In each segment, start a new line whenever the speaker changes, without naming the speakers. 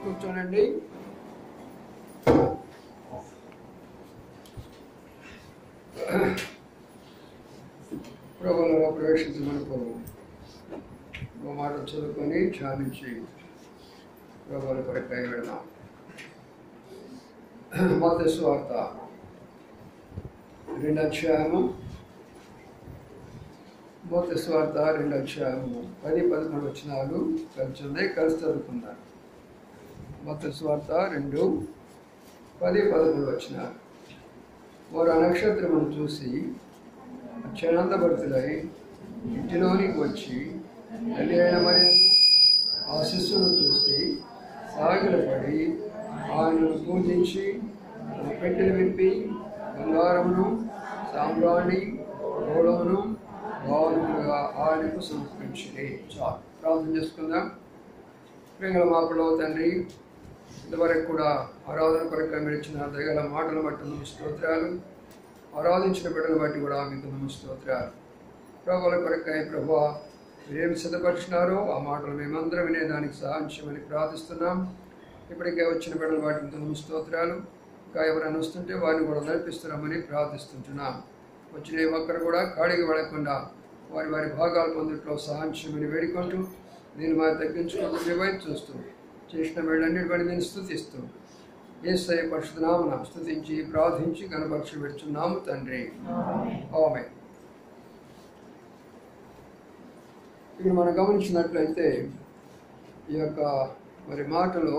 కూర్చోనండి. ప్రభువులో ప్రవేశించమని ఓ మాట చదువుకొని ధ్యానించి ప్రభువుల కొరకై వెళదాం. మత్తయి సువార్త 2వ అధ్యాయము, మత్తయి సువార్త 2వ అధ్యాయము 10-11 వచనాలు కలిసి ఉన్నాయి. కలిసి చదువుకున్నారు. మత్తయి సువార్త 2:10-11 వచనాలు. వారు ఆ నక్షత్రమును చూసి అత్యానందభరితులై ఇంటిలోనికి వచ్చి తల్లి అయిన మరియను ఆ శిశువును చూసి సాగిలపడి ఆయనను పూజించి తన పెట్టెలు విప్పి బంగారమును, సాంబ్రాణి, గోళమును బావులుగా ఆయనకు సమర్పించింది. చాలు, ప్రార్థన చేసుకుందాం. ప్రియగల మా పరలోక తండ్రి, ఇంతవరకు కూడా ఆరాధన కొరకు మీరు ఇచ్చిన దయగల మాటలు బట్టి మీకు స్తోత్రాలు, ఆరాధించిన బిడ్డలు బట్టి కూడా మీకు స్తోత్రాలు. ప్రభువుల కొరకై ప్రభువా మీరేమి సిద్ధపరిచినారో ఆ మాటలు మేమందరం వినేదానికి సహాయం చేయమని ప్రార్థిస్తున్నాం. ఇప్పటికే వచ్చిన బిడ్డలు బట్టి మీకు స్తోత్రాలు. ఇంకా ఎవరైనా వస్తుంటే వారిని కూడా నడిపిస్తున్నామని ప్రార్థిస్తుంటున్నాం. వచ్చిన ఒక్కరు కూడా ఖాళీగా పడకుండా వారి వారి భాగాలు పొందట్లో సహాయం చేయమని వేడుకుంటూ దీన్ని మరి తగ్గించుకుంటూ మీ వైపు చూస్తూ చేసిన వేళ్ళన్నిటి పడి నేను స్తుతిస్తూ యేసయ్య పరిశుద్ధ నామమున స్తుతించి ప్రార్థించి కనపరిచి పెడుచున్నాము తండ్రి. ఆమేన్. ఇప్పుడు మనం గమనించినట్లయితే ఈ యొక్క మరి మాటలో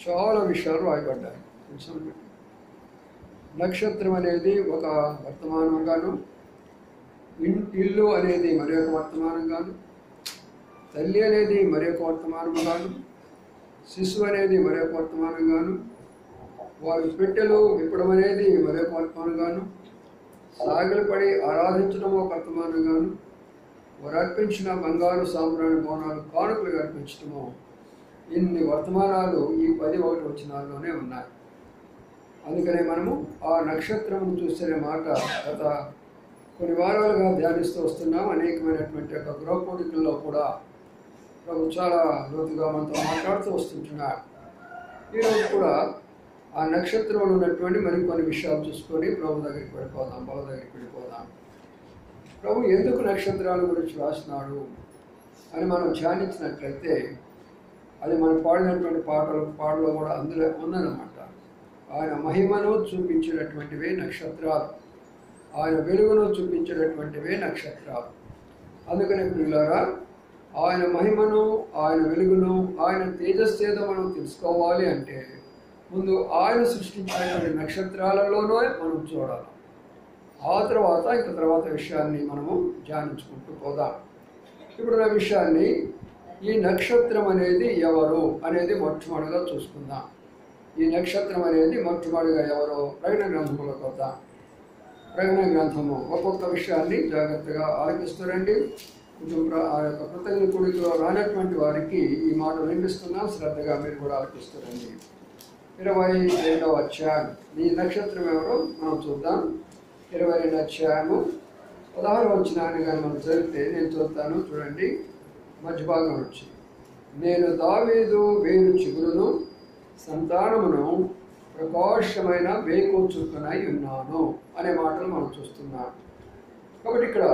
చాలా విషయాలు రాయబడ్డాయి. నక్షత్రం అనేది ఒక వర్తమానంగాను, ఇల్లు అనేది మరి ఒక వర్తమానంగాను, తల్లి అనేది మరొక వర్తమానంగాను, శిశువు అనేది మరొక వర్తమానంగాను, వారి పెట్టెలు విప్పడం అనేది మరొక వర్తమానంగాను, సాగిలపడి ఆరాధించడం ఒక వర్తమానంగాను, వారు అర్పించిన బంగారు సాంబ్రాణి బోనాలు కానుకలు అర్పించడము, ఇన్ని వర్తమానాలు ఈ 11 వచనాల్లోనే ఉన్నాయి. అందుకనే మనము ఆ నక్షత్రమును చూసే మాట గత కొన్ని వారాలుగా ధ్యానిస్తూ వస్తున్నాం. అనేకమైనటువంటి యొక్క గృహపోడికల్లో కూడా ప్రభు చాలా లోతుగా మనతో మాట్లాడుతూ వస్తుంటున్నారు. ఈరోజు కూడా ఆ నక్షత్రంలో ఉన్నటువంటి మరికొన్ని విషయాలు చూసుకొని ప్రభు దగ్గరికి వెళ్ళిపోదాం, బల దగ్గరికి వెళ్ళిపోదాం. ప్రభు ఎందుకు నక్షత్రాల గురించి రాసినాడు అని మనం ధ్యానించినట్లయితే అది మనం పాడినటువంటి పాటలో కూడా అందులో ఉందన్నమాట. ఆయన మహిమను చూపించేటటువంటివే నక్షత్రాలు, ఆయన వెలుగును చూపించేటటువంటివే నక్షత్రాలు. అందుకనే ప్రియులారా, ఆయన మహిమను, ఆయన వెలుగును, ఆయన తేజస్సు ఏదో మనం తెలుసుకోవాలి అంటే ముందు ఆయన సృష్టించినటువంటి నక్షత్రాలలోనే మనం చూడాలి. ఆ తర్వాత విషయాన్ని మనము ధ్యానించుకుంటూ పోదాం. ఇప్పుడున్న విషయాన్ని, ఈ నక్షత్రం అనేది ఎవరు అనేది మొట్టమొదటిగా చూసుకుందాం. ఈ నక్షత్రం అనేది మొట్టమొదటిగా ఎవరో ప్రకటన గ్రంథంలోకి వద్దాం. ప్రకటన గ్రంథము ఒక్కొక్క విషయాన్ని జాగ్రత్తగా ఆలకిస్తారండి. కొంచెం ఆ యొక్క కృతజ్ఞ కూడికలో రానటువంటి వారికి ఈ మాట వినిపిస్తున్నాం, శ్రద్ధగా మీరు కూడా ఆలకిస్తారండి. 22వ అధ్యాయం, ఈ నక్షత్రం ఎవరో మనం చూద్దాం. 22వ అధ్యాయము 16వ వచనాన్ని కానీ మనం చదివితే, నేను చూస్తాను చూడండి, మధ్య భాగం వచ్చి, నేను దావీదు వేరు చిగురును సంతానమును ప్రకాశమైన వేకు చుక్కనై ఉన్నాను అనే మాటలు మనం చూస్తున్నాం. కాబట్టి ఇక్కడ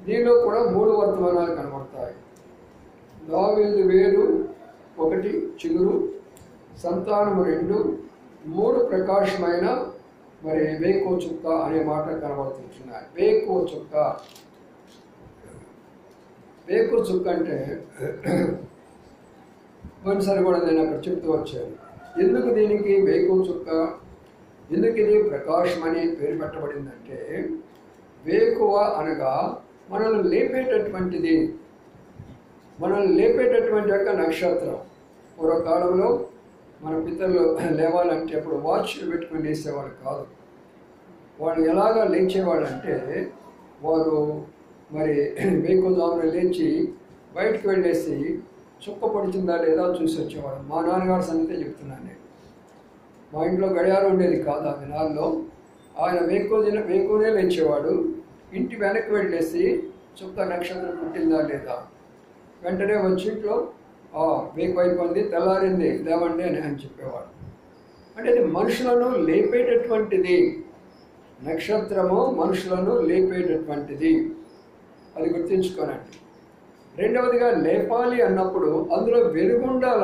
దీనిలో కూడా 3 వర్తమానాలు కనబడతాయి. దావీదు వేరు 1, చిగురు, సంతానము 2, 3 ప్రకాశమైన మరి వేకో చుక్క అనే మాట కనబడుతున్నాయి. వేకో చుక్క, వేకో చుక్క అంటే కొన్నిసారి కూడా నేను అక్కడ చెప్తూ వచ్చాను. ఎందుకు దీనికి వేకో చుక్క, ఎందుకు ఇది ప్రకాశం అని పేరు పెట్టబడిందంటే, వేకువ అనగా మనల్ని లేపేటటువంటిది, మనల్ని లేపేటటువంటి యొక్క నక్షత్రం. పూర్వకాలంలో మన పితరులు లేవాలంటే అప్పుడు వాచ్లు పెట్టుకుని లేసేవాళ్ళు కాదు. వాళ్ళు ఎలాగా లేచేవాళ్ళంటే, వారు మరి వేకువజామున లేచి బయటకు వెళ్ళేసి చుక్క పొడిచిందా లేదా చూసి వచ్చేవాడు. మా నాన్నగారి సంగతే చెప్తున్నాను నేను. మా ఇంట్లో గడియారం ఉండేది కాదు ఆ దినాల్లో. ఆయన వేకువనే లేచేవాడు. ఇంటి వెనక్కి వెళ్ళేసి చుక్క నక్షత్రం పుట్టిందా లేదా వెంటనే వచ్చి ఇంట్లో వేకు అయిపోయింది, తెల్లారింది, లేవండి అని ఆయన చెప్పేవాడు. అంటే అది మనుషులను లేపేటటువంటిది. నక్షత్రము మనుషులను లేపేటటువంటిది, అది గుర్తుంచుకోనండి. రెండవదిగా లేపాలి అన్నప్పుడు అందులో వెలుగు ఉండాల.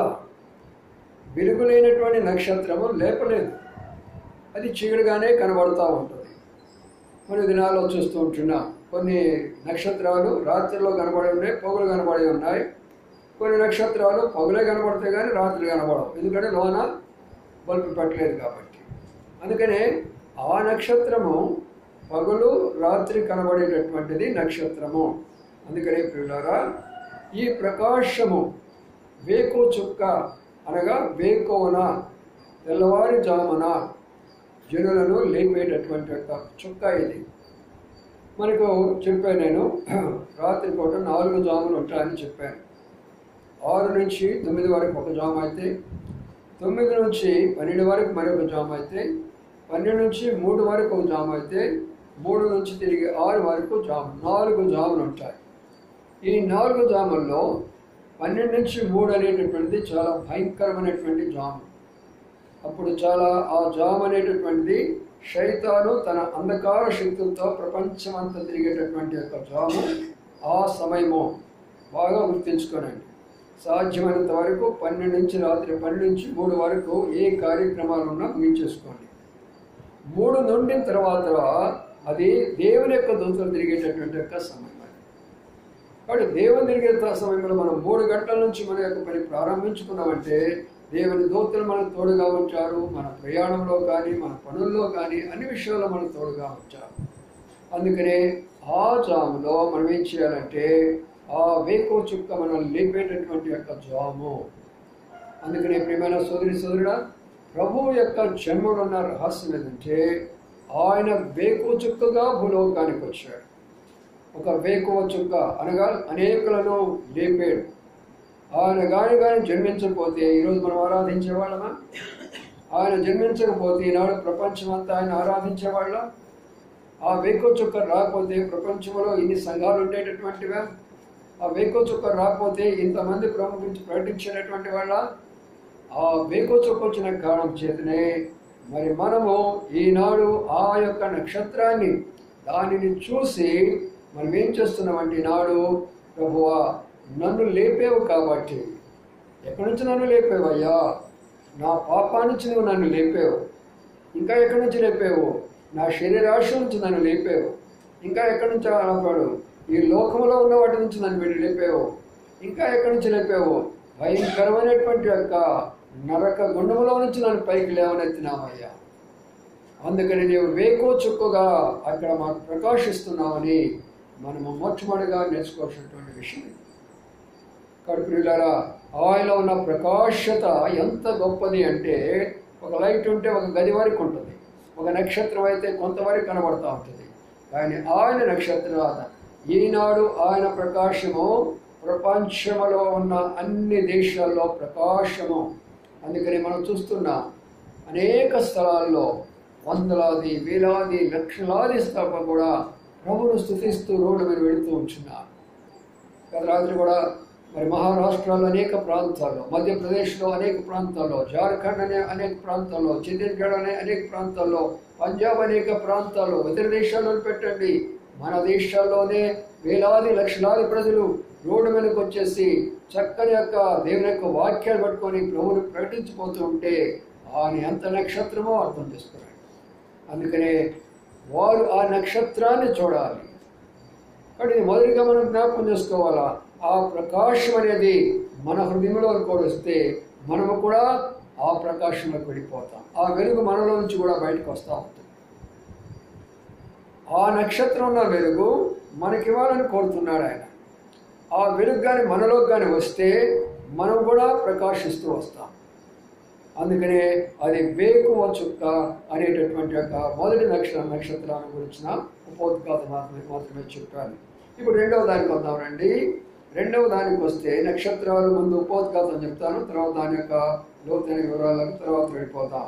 వెలుగు లేనటువంటి నక్షత్రము లేపలేదు, అది చీకటిగానే కనబడుతూ ఉంటుంది. కొన్ని దినాల్లో చూస్తూ ఉంటున్నాం, కొన్ని నక్షత్రాలు రాత్రిలో కనబడి ఉన్నాయి, పొగలు కనబడి ఉన్నాయి. కొన్ని నక్షత్రాలు పొగలే కనబడతాయి కానీ రాత్రి కనబడవు, ఎందుకంటే లోన బల్బు పెట్టలేదు కాబట్టి. అందుకనే ఆ నక్షత్రము పగలు రాత్రి కనబడేటటువంటిది నక్షత్రము. అందుకనే ప్రియులారా, ఈ ప్రకాశము వేకు చుక్క అనగా వేకోన తెల్లవారుజామున జనులను లేపేటటువంటి యొక్క చుక్క ఇది. మనకు చెప్పాను నేను, రాత్రి పూట 4 జాములు ఉంటాయని చెప్పాను. 6 నుంచి 9 వరకు ఒక జాము అయితే, 9 నుంచి 12 వరకు మరొక జాము అయితే, 12 నుంచి 3 వరకు ఒక జాము అయితే, 3 నుంచి తిరిగి 6 వరకు జాము, 4 జాములు ఉంటాయి. ఈ 4 జాముల్లో 12 నుంచి 3 అనేటటువంటిది చాలా భయంకరమైనటువంటి జాము. అప్పుడు చాలా ఆ జాము అనేటటువంటిది శైతాను తన అంధకార శక్తులతో ప్రపంచమంతా తిరిగేటటువంటి యొక్క జాము. ఆ సమయము బాగా గుర్తుంచుకోనండి. సాధ్యమైనంత వరకు 12 నుంచి రాత్రి 12 నుంచి 3 వరకు ఏ కార్యక్రమాలు ఉన్నా ముగించేసుకోండి. 3 నుండి తర్వాత అది దేవుని యొక్క దూతలు తిరిగేటటువంటి యొక్క సమయం. కాబట్టి దేవుని తిరిగే సమయంలో మనం 3 గంటల నుంచి మన యొక్క పని ప్రారంభించుకున్నామంటే దేవుని దూతలు మనకు తోడుగా ఉంచారు. మన ప్రయాణంలో కానీ మన పనుల్లో కానీ అన్ని విషయాల్లో మనకు తోడుగా ఉంచారు. అందుకనే ఆ జాములో మనం ఏం చేయాలంటే ఆ వేకో చుక్క మనం లేపేటటువంటి యొక్క జాము. అందుకనే ప్రియమైన సోదరుడా, ప్రభువు యొక్క జన్మలో ఉన్న రహస్యం ఏంటంటే ఆయన వేకో చుక్కగా భూలోకానికి వచ్చాడు. ఒక వేకువ చుక్క అనగా అనేకులను లేపాడు. ఆయన కానీ జన్మించకపోతే ఈరోజు మనం ఆరాధించేవాళ్ళమా? ఆయన జన్మించకపోతే ఈనాడు ప్రపంచమంతా ఆయన ఆరాధించేవాళ్ళ? ఆ వేకువ చుక్క రాకపోతే ప్రపంచంలో ఇన్ని సంఘాలు ఉండేటటువంటివా? ఆ వేకువ చుక్క రాకపోతే ఇంతమంది ప్రభు గురించి ప్రకటించేటటువంటి వాళ్ళ? ఆ వేకువ చుక్క వచ్చిన కారణం చేతనే మరి మనము ఈనాడు ఆ యొక్క నక్షత్రాన్ని దానిని చూసి మనం ఏం చేస్తున్నామంటే ఈనాడు ప్రభువా నన్ను లేపేవు కాబట్టి, ఎక్కడి నుంచి నన్ను లేపేవయ్యా? నా పాపా నుంచి నువ్వు నన్ను లేపేవు. ఇంకా ఎక్కడి నుంచి లేపేవు? నా శరీరాశ నుంచి నన్ను లేపేవు. ఇంకా ఎక్కడి నుంచి ఆపాడు? ఈ లోకంలో ఉన్న వాటి నుంచి నన్ను వీడు లేపేవు. ఇంకా ఎక్కడి నుంచి లేపేవు? భయంకరమైనటువంటి యొక్క నరక గుండములో నుంచి నన్ను పైకి లేవనెత్తినావయ్యా. అందుకని నీవు వేకో చుక్కగా అక్కడ మాకు ప్రకాశిస్తున్నావని మనము మొట్టమొదటిగా నేర్చుకోవాల్సినటువంటి విషయం. కడుపులారా, ఆయనలో ఉన్న ప్రకాశత ఎంత గొప్పది అంటే ఒక లైట్ ఉంటే ఒక గది వరకు ఉంటుంది, ఒక నక్షత్రం అయితే కొంతవరకు కనబడుతూ ఉంటుంది. కానీ ఆయన నక్షత్రం ఈనాడు ఆయన ప్రకాశము ప్రపంచంలో ఉన్న అన్ని దేశాల్లో ప్రకాశము. అందుకని మనం చూస్తున్నాం అనేక స్థలాల్లో వందలాది వేలాది లక్షలాది స్థలం కూడా ప్రభువును స్తుతిస్తూ రోడ్డు మీద వెళుతూ ఉంటున్నారు. గత రాత్రి కూడా మరి మహారాష్ట్రలో అనేక ప్రాంతాల్లో, మధ్యప్రదేశ్లో అనేక ప్రాంతాల్లో, జార్ఖండ్ అనే అనేక ప్రాంతాల్లో, ఛత్తీస్గఢ్ అనే అనేక ప్రాంతాల్లో, పంజాబ్ అనేక ప్రాంతాల్లో, ఇతర దేశాల్లో పెట్టండి, మన దేశాల్లోనే వేలాది లక్షలాది ప్రజలు రోడ్డు మీదకి వచ్చేసి చక్కని యొక్క దేవుని యొక్క వాక్యాలు పట్టుకొని ప్రభువుని ప్రకటించిపోతూ ఉంటే ఆయన ఎంత నక్షత్రమో అర్థం చేసుకున్నాడు. అందుకనే వారు ఆ నక్షత్రాన్ని చూడాలి. కాబట్టి మొదటిగా మనం జ్ఞాపకం చేసుకోవాలా, ఆ ప్రకాశం అనేది మన హృదయంలో కూడా వస్తే మనము కూడా ఆ ప్రకాశంలోకి వెళ్ళిపోతాం. ఆ వెలుగు మనలో నుంచి కూడా బయటకు వస్తూ ఉంటుంది. ఆ నక్షత్రం ఉన్న వెలుగు మనకివ్వాలని కోరుతున్నాడు ఆయన. ఆ వెలుగు కానీ మనలోకి కానీ వస్తే మనం కూడా ప్రకాశిస్తూ వస్తాం. అందుకనే అది వేకువ చుక్క అనేటటువంటి యొక్క మొదటి నక్షత్రాన్ని గురించిన ఉపోద్ఘాతం మాత్రమే చెప్పాను. ఇప్పుడు రెండవ దానికి వద్దాం రండి. రెండవ దానికి వస్తే నక్షత్రాలు ముందు ఉపోద్ఘాతం చెప్తాను, తర్వాత దాని యొక్క లోతైన వివరాలకు తర్వాత వెళ్ళిపోతాం.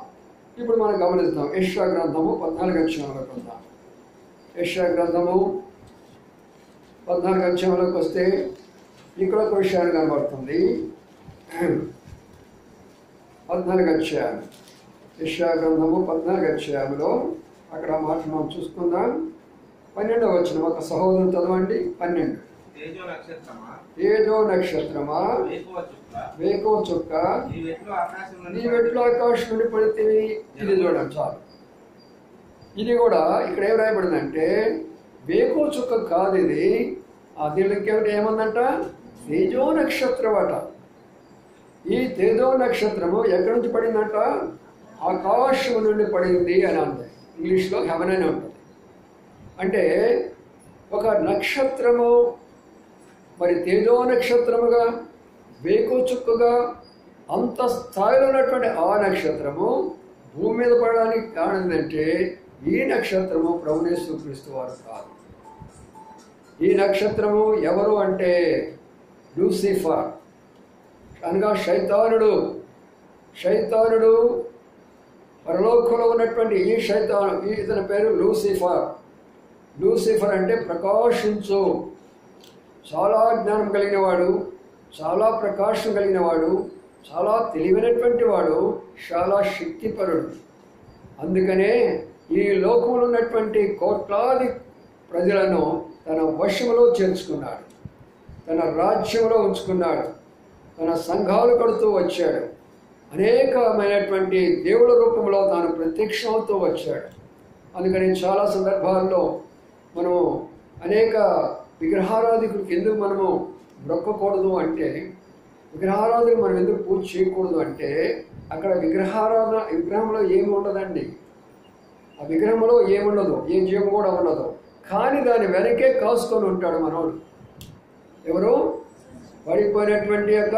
ఇప్పుడు మనం గమనిస్తాం యెషయా గ్రంథము 14వ అధ్యాయంలోకి వద్దాం. యెషయా గ్రంథము 14వ అధ్యాయంలోకి వస్తే ఇక్కడ ఒక విషయాన్ని కనబడుతుంది. 14వ అధ్యాయం యెషయా గ్రంథము 14వ అధ్యాయంలో అక్కడ మాట మనం చూసుకుందాం. 12వ వచనం ఒక సహోదరుడు చదవండి. 12 తేజో నక్షత్రమా వేకువ చుక్క నీ వెట్లు ఆకాశం నుండి పడితేవి. ఇది చూడండి చాలు. ఇది కూడా ఇక్కడ ఏం రాయబడిందంటే వేకువ చుక్క కాదు ఇది. దీనికి ఏమందంట తేజో నక్షత్రం అట. ఈ తేజో నక్షత్రము ఎక్కడి నుంచి పడిందంట? ఆకాశం నుండి పడింది అని అంది. ఇంగ్లీష్లో హెవెన్ అని ఉంటుంది. అంటే ఒక నక్షత్రము మరి తేజో నక్షత్రముగా వేకువ చుక్కగా అంత స్థాయిలో ఉన్నటువంటి ఆ నక్షత్రము భూమి మీద పడడానికి కారణం ఏంటంటే ఈ నక్షత్రము ప్రభువు యేసుక్రీస్తు వారు కాదు. ఈ నక్షత్రము ఎవరు అంటే లూసిఫర్ అనగా శైతానుడు. శైతానుడు పరలోకంలో ఉన్నటువంటి ఈ శైతాను, ఇతని పేరు లూసిఫర్. లూసిఫర్ అంటే ప్రకాశించు, చాలా జ్ఞానం కలిగిన వాడు, చాలా ప్రకాశం కలిగిన వాడు, చాలా తెలివైనటువంటి వాడు, చాలా శక్తిపరుడు. అందుకనే ఈ లోకంలో ఉన్నటువంటి కోట్లాది ప్రజలను తన వశంలో చేర్చుకున్నాడు, తన రాజ్యంలో ఉంచుకున్నాడు, తన సంఘాలు కడుతూ వచ్చాడు. అనేకమైనటువంటి దేవుల రూపంలో తాను ప్రత్యక్షమవుతూ వచ్చాడు. అందుకని చాలా సందర్భాల్లో మనము అనేక విగ్రహారాధికులకి ఎందుకు మనము మొక్కకూడదు అంటే, విగ్రహారాధనకు మనం ఎందుకు పూజ చేయకూడదు అంటే, అక్కడ విగ్రహంలో ఏమి ఉండదండి. ఆ విగ్రహంలో ఏముండదు, ఏ జీవం కూడా ఉండదు. కానీ దాని వెనకే కాసుకొని ఉంటాడు మనోడు. ఎవరు? పడిపోయినటువంటి యొక్క,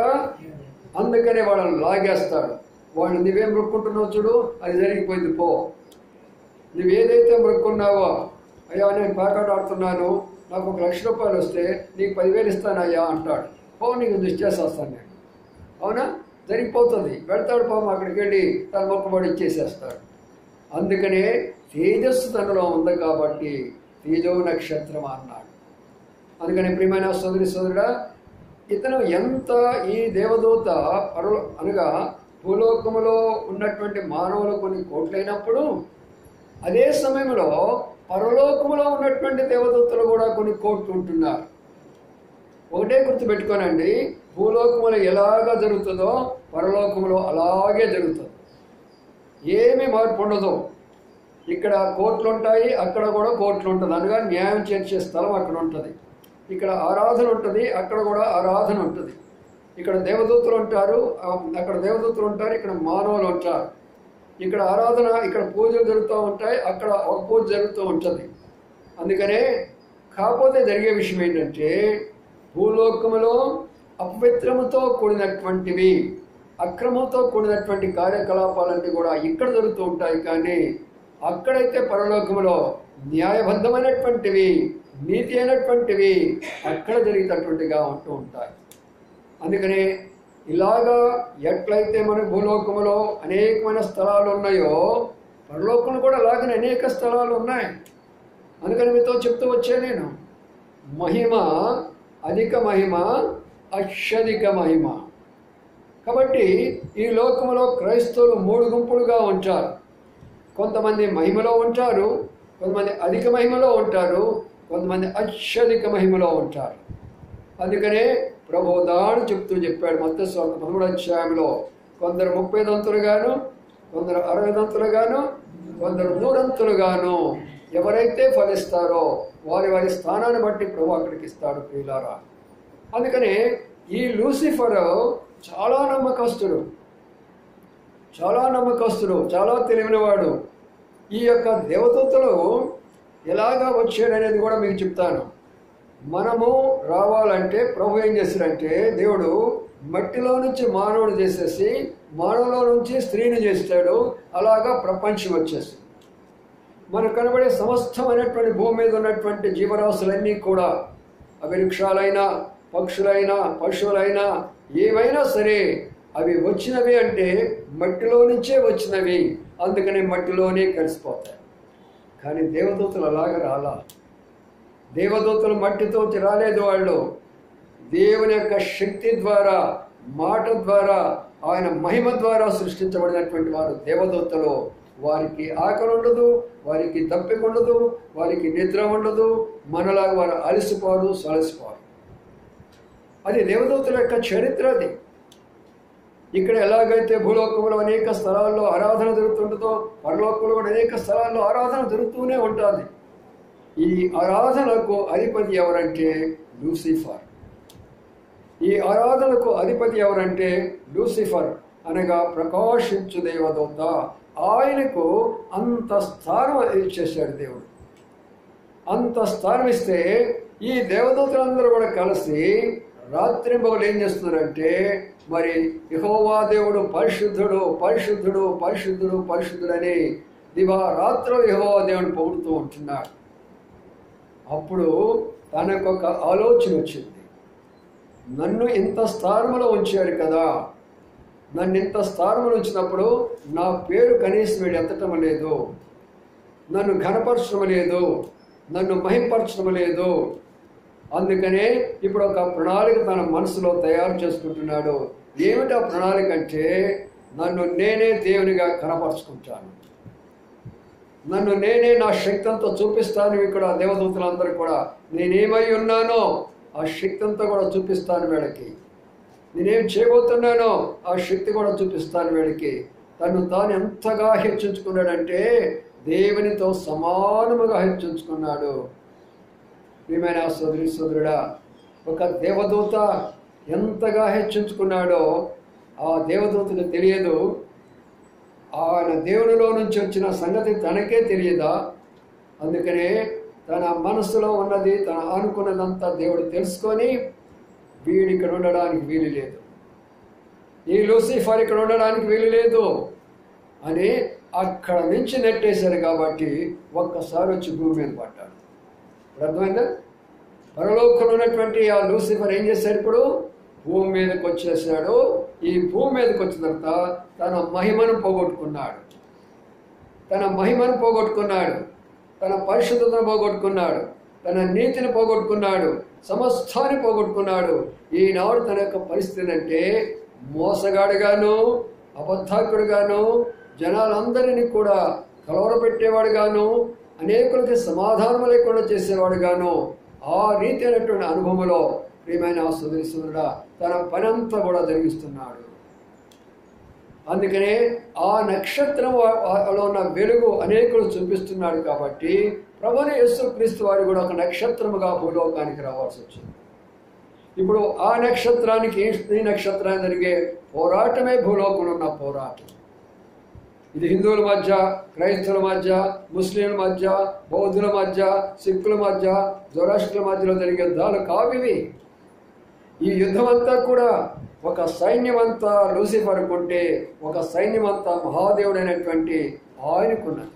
అందుకనే వాళ్ళని లాగేస్తాడు. వాళ్ళు నువ్వేం మొక్కుంటున్నావు చూడు, అది జరిగిపోయింది పో. నువ్వేదైతే మొక్కున్నావో, అయ్యా నేను ప్యాకెట్ ఆడుతున్నాను, నాకు 1 లక్ష రూపాయలు వస్తే నీకు 10,000 ఇస్తానయ్యా అంటాడు. పో నీకు దృష్టి చేసేస్తాను నేను. అవునా? జరిగిపోతుంది. వెళ్తాడు పాపం, అక్కడికి వెళ్ళి తన మొక్కబడి ఇచ్చేసేస్తాడు. అందుకనే తేజస్సు తనలో ఉంది కాబట్టి తేజో నక్షత్రం అన్నాడు. అందుకని ప్రియమైన సోదరుడా, ఇతను ఎంత ఈ దేవదూత అనగా భూలోకములో ఉన్నటువంటి మానవులు కొన్ని కోట్లైనప్పుడు, అదే సమయంలో పరలోకములో ఉన్నటువంటి దేవదూతలు కూడా కొన్ని కోట్లు ఉంటున్నారు. ఒకటే గుర్తుపెట్టుకోనండి, భూలోకములో ఎలాగా జరుగుతుందో పరలోకములో అలాగే జరుగుతుంది. ఏమీ మార్పు ఉండదు. ఇక్కడ కోట్లు ఉంటాయి, అక్కడ కూడా కోట్లు ఉంటుంది. అనగా న్యాయం చేర్చే స్థలం అక్కడ ఉంటుంది. ఇక్కడ ఆరాధన ఉంటుంది, అక్కడ కూడా ఆరాధన ఉంటుంది. ఇక్కడ దేవదూతలు ఉంటారు, అక్కడ దేవదూతలు ఉంటారు, ఇక్కడ మానవులు ఉంటారు. ఇక్కడ ఆరాధన, ఇక్కడ పూజలు జరుగుతూ ఉంటాయి, అక్కడ ఒక పూజ జరుగుతూ ఉంటుంది. అందుకనే కాకపోతే జరిగే విషయం ఏంటంటే, భూలోకములో అపవిత్రముతో కూడినటువంటివి, అక్రమంతో కూడినటువంటి కార్యకలాపాలన్నీ కూడా ఇక్కడ జరుగుతూ ఉంటాయి. కానీ అక్కడైతే పరలోకములో న్యాయబద్ధమైనటువంటివి, నీతి అయినటువంటివి అక్కడ జరిగేటటువంటిగా ఉంటూ ఉంటాయి. అందుకనే ఇలాగా ఎట్లయితే మన భూలోకములో అనేకమైన స్థలాలు ఉన్నాయో, పరలోకంలో కూడా అలాగనే అనేక స్థలాలు ఉన్నాయి. అందుకని మీతో చెప్తూ వచ్చే నేను, మహిమ, అధిక మహిమ, అత్యధిక మహిమ. కాబట్టి ఈ లోకములో క్రైస్తవులు 3 గుంపులుగా ఉంటారు. కొంతమంది మహిమలో ఉంటారు, కొంతమంది అధిక మహిమలో ఉంటారు, కొంతమంది అత్యధిక మహిమలో ఉంటారు. అందుకనే ప్రభు ఉదాహరణ చెప్పాడు మత్తయి సువార్త 13వ అధ్యాయంలో, కొందరు 30 దంతులుగాను, కొందరు 60 దంతులుగాను, కొందరు 100 దంతులుగాను ఎవరైతే ఫలిస్తారో వారి వారి స్థానాన్ని బట్టి ప్రభు అక్కడికి ఇస్తాడు ప్రియులారా. అందుకనే ఈ లూసిఫర్ చాలా నమ్మకస్తుడు, చాలా తెలివినవాడు. ఈ యొక్క దేవదూతలు ఎలాగా వచ్చాడనేది కూడా మీకు చెప్తాను. మనము రావాలంటే ప్రభు ఏం చేశాడంటే, దేవుడు మట్టిలో నుంచి మానవుడు చేసేసి మానవులో నుంచి స్త్రీని చేస్తాడు. అలాగా ప్రపంచం వచ్చేసింది. మనకు కనబడే సమస్తమైనటువంటి భూమి మీద ఉన్నటువంటి జీవరాశులన్నీ కూడా అవి వృక్షాలైనా, పక్షులైనా, పశువులైనా, ఏవైనా సరే అవి వచ్చినవి అంటే మట్టిలో నుంచే వచ్చినవి, అందుకని మట్టిలోనే కలిసిపోతాయి. కానీ దేవదూతలు అలాగా రాలా. దేవదూతలు మట్టితో రాలేదు. వాళ్ళు దేవుని యొక్క శక్తి ద్వారా, మాట ద్వారా, ఆయన మహిమ ద్వారా సృష్టించబడినటువంటి వారు దేవదూతలు. వారికి ఆకలి ఉండదు, వారికి దప్పిక ఉండదు, వారికి నిద్ర ఉండదు, మనలాగా వారు అలసిపోరు, సొలసిపోరు. అది దేవదూతల యొక్క చరిత్ర. అది ఇక్కడ ఎలాగైతే భూలోకంలో అనేక స్థలాల్లో ఆరాధన జరుగుతుంటుందో, పరలోకంలో కూడా అనేక స్థలాల్లో ఆరాధన జరుగుతూనే ఉంటుంది. ఈ ఆరాధనకు అధిపతి ఎవరంటే లూసిఫర్. ఈ ఆరాధనకు అధిపతి ఎవరంటే లూసిఫర్, అనగా ప్రకాశించు దేవదూత. ఆయనకు అంత స్థానం ఇచ్చేసాడు దేవుడు. అంత స్థానం ఇస్తే ఈ దేవదూతలందరూ కూడా కలిసి రాత్రింబగలు ఏం చేస్తున్నారంటే, మరి యెహోవా దేవుడు పరిశుద్ధుడు, పరిశుద్ధుడు, పరిశుద్ధుడు, పరిశుద్ధుడని దివారాత్రులు యెహోవా దేవుని పొగుడుతూ ఉంటున్నాడు. అప్పుడు తనకొక ఆలోచన వచ్చింది. నన్ను ఇంత స్థానంలో ఉంచాడు కదా, నన్ను ఇంత స్థానంలో ఉంచినప్పుడు నా పేరు కనీసం వీడు ఎత్తటం లేదు, నన్ను ఘనపరచడం లేదు, నన్ను మహింపరచడం లేదు. అందుకనే ఇప్పుడు ఒక ప్రణాళిక తన మనసులో తయారు చేసుకుంటున్నాడు. ఏమిటి ఆ ప్రణాళిక అంటే, నన్ను నేనే దేవునిగా కనపరుచుకుంటాను, నన్ను నేనే నా శక్తి అంతా చూపిస్తాను. ఇక్కడ దేవదూతలందరూ కూడా నేనేమై ఉన్నానో ఆ శక్తి అంతా కూడా చూపిస్తాను వీళ్ళకి. నేనేం చేయబోతున్నానో ఆ శక్తి కూడా చూపిస్తాను వీళ్ళకి. తను తాను ఎంతగా హెచ్చించుకున్నాడంటే దేవునితో సమానముగా హెచ్చించుకున్నాడు. ప్రియమైన సోదరి సోదరుడా, ఒక దేవదూత ఎంతగా హెచ్చించుకున్నాడో ఆ దేవదూతకు తెలియదు. ఆయన దేవునిలో నుంచి వచ్చిన సంగతి తనకే తెలియదా? అందుకనే తన మనసులో ఉన్నది, తన అనుకున్నదంతా దేవుడు తెలుసుకొని వీడు ఇక్కడ ఉండడానికి వీలు లేదు, ఈ లూసిఫర్ ఇక్కడ ఉండడానికి వీలు లేదు అని అక్కడ నుంచి నెట్టేశారు. కాబట్టి ఒక్కసారి వచ్చి భూమి మీద పడ్డాడు. అర్థమైందా? పరలోకంలో ఉన్నటువంటి ఆ లూసిఫర్ ఏం చేశాడు? ఇప్పుడు భూమి మీదకి వచ్చేసాడు. ఈ భూమి మీదకి వచ్చిన తర్వాత తన మహిమను పోగొట్టుకున్నాడు, తన మహిమను పోగొట్టుకున్నాడు, తన పరిశుద్ధతను పోగొట్టుకున్నాడు, తన నీతిని పోగొట్టుకున్నాడు, సమస్తాన్ని పోగొట్టుకున్నాడు. ఈనాడు తన యొక్క పరిస్థితి అంటే మోసగాడుగాను, అబద్ధాకుడుగాను, జనాలందరినీ కూడా కలవరపెట్టేవాడుగాను, అనేకులకి సమాధానం లేకుండా చేసేవాడుగాను, ఆ రీతి అయినటువంటి అనుభవంలో ప్రియమైన సోదరి సోదరుడా తన పనంతా కూడా జరిగిస్తున్నాడు. అందుకనే ఆ నక్షత్రంలో ఉన్న వెలుగు అనేకులు చూపిస్తున్నాడు. కాబట్టి ప్రభువైన యేసుక్రీస్తు వారు కూడా ఒక నక్షత్రముగా భూలోకానికి రావాల్సి వచ్చింది. ఇప్పుడు ఆ నక్షత్రానికి ఈ నక్షత్రానికి జరిగే పోరాటమే భూలోకంలో ఉన్న పోరాటం. ఇది హిందువుల మధ్య, క్రైస్తవుల మధ్య, ముస్లింల మధ్య, బౌద్ధుల మధ్య, సిక్కుల మధ్య, జొరాస్ట్రుల మధ్యలో జరిగే యుద్ధాలు కావివి. ఈ యుద్ధం అంతా కూడా ఒక సైన్యమంతా లూసిఫర్ కొంటే ఒక సైన్యమంతా మహాదేవుడైనటువంటి ఆయనకున్నది.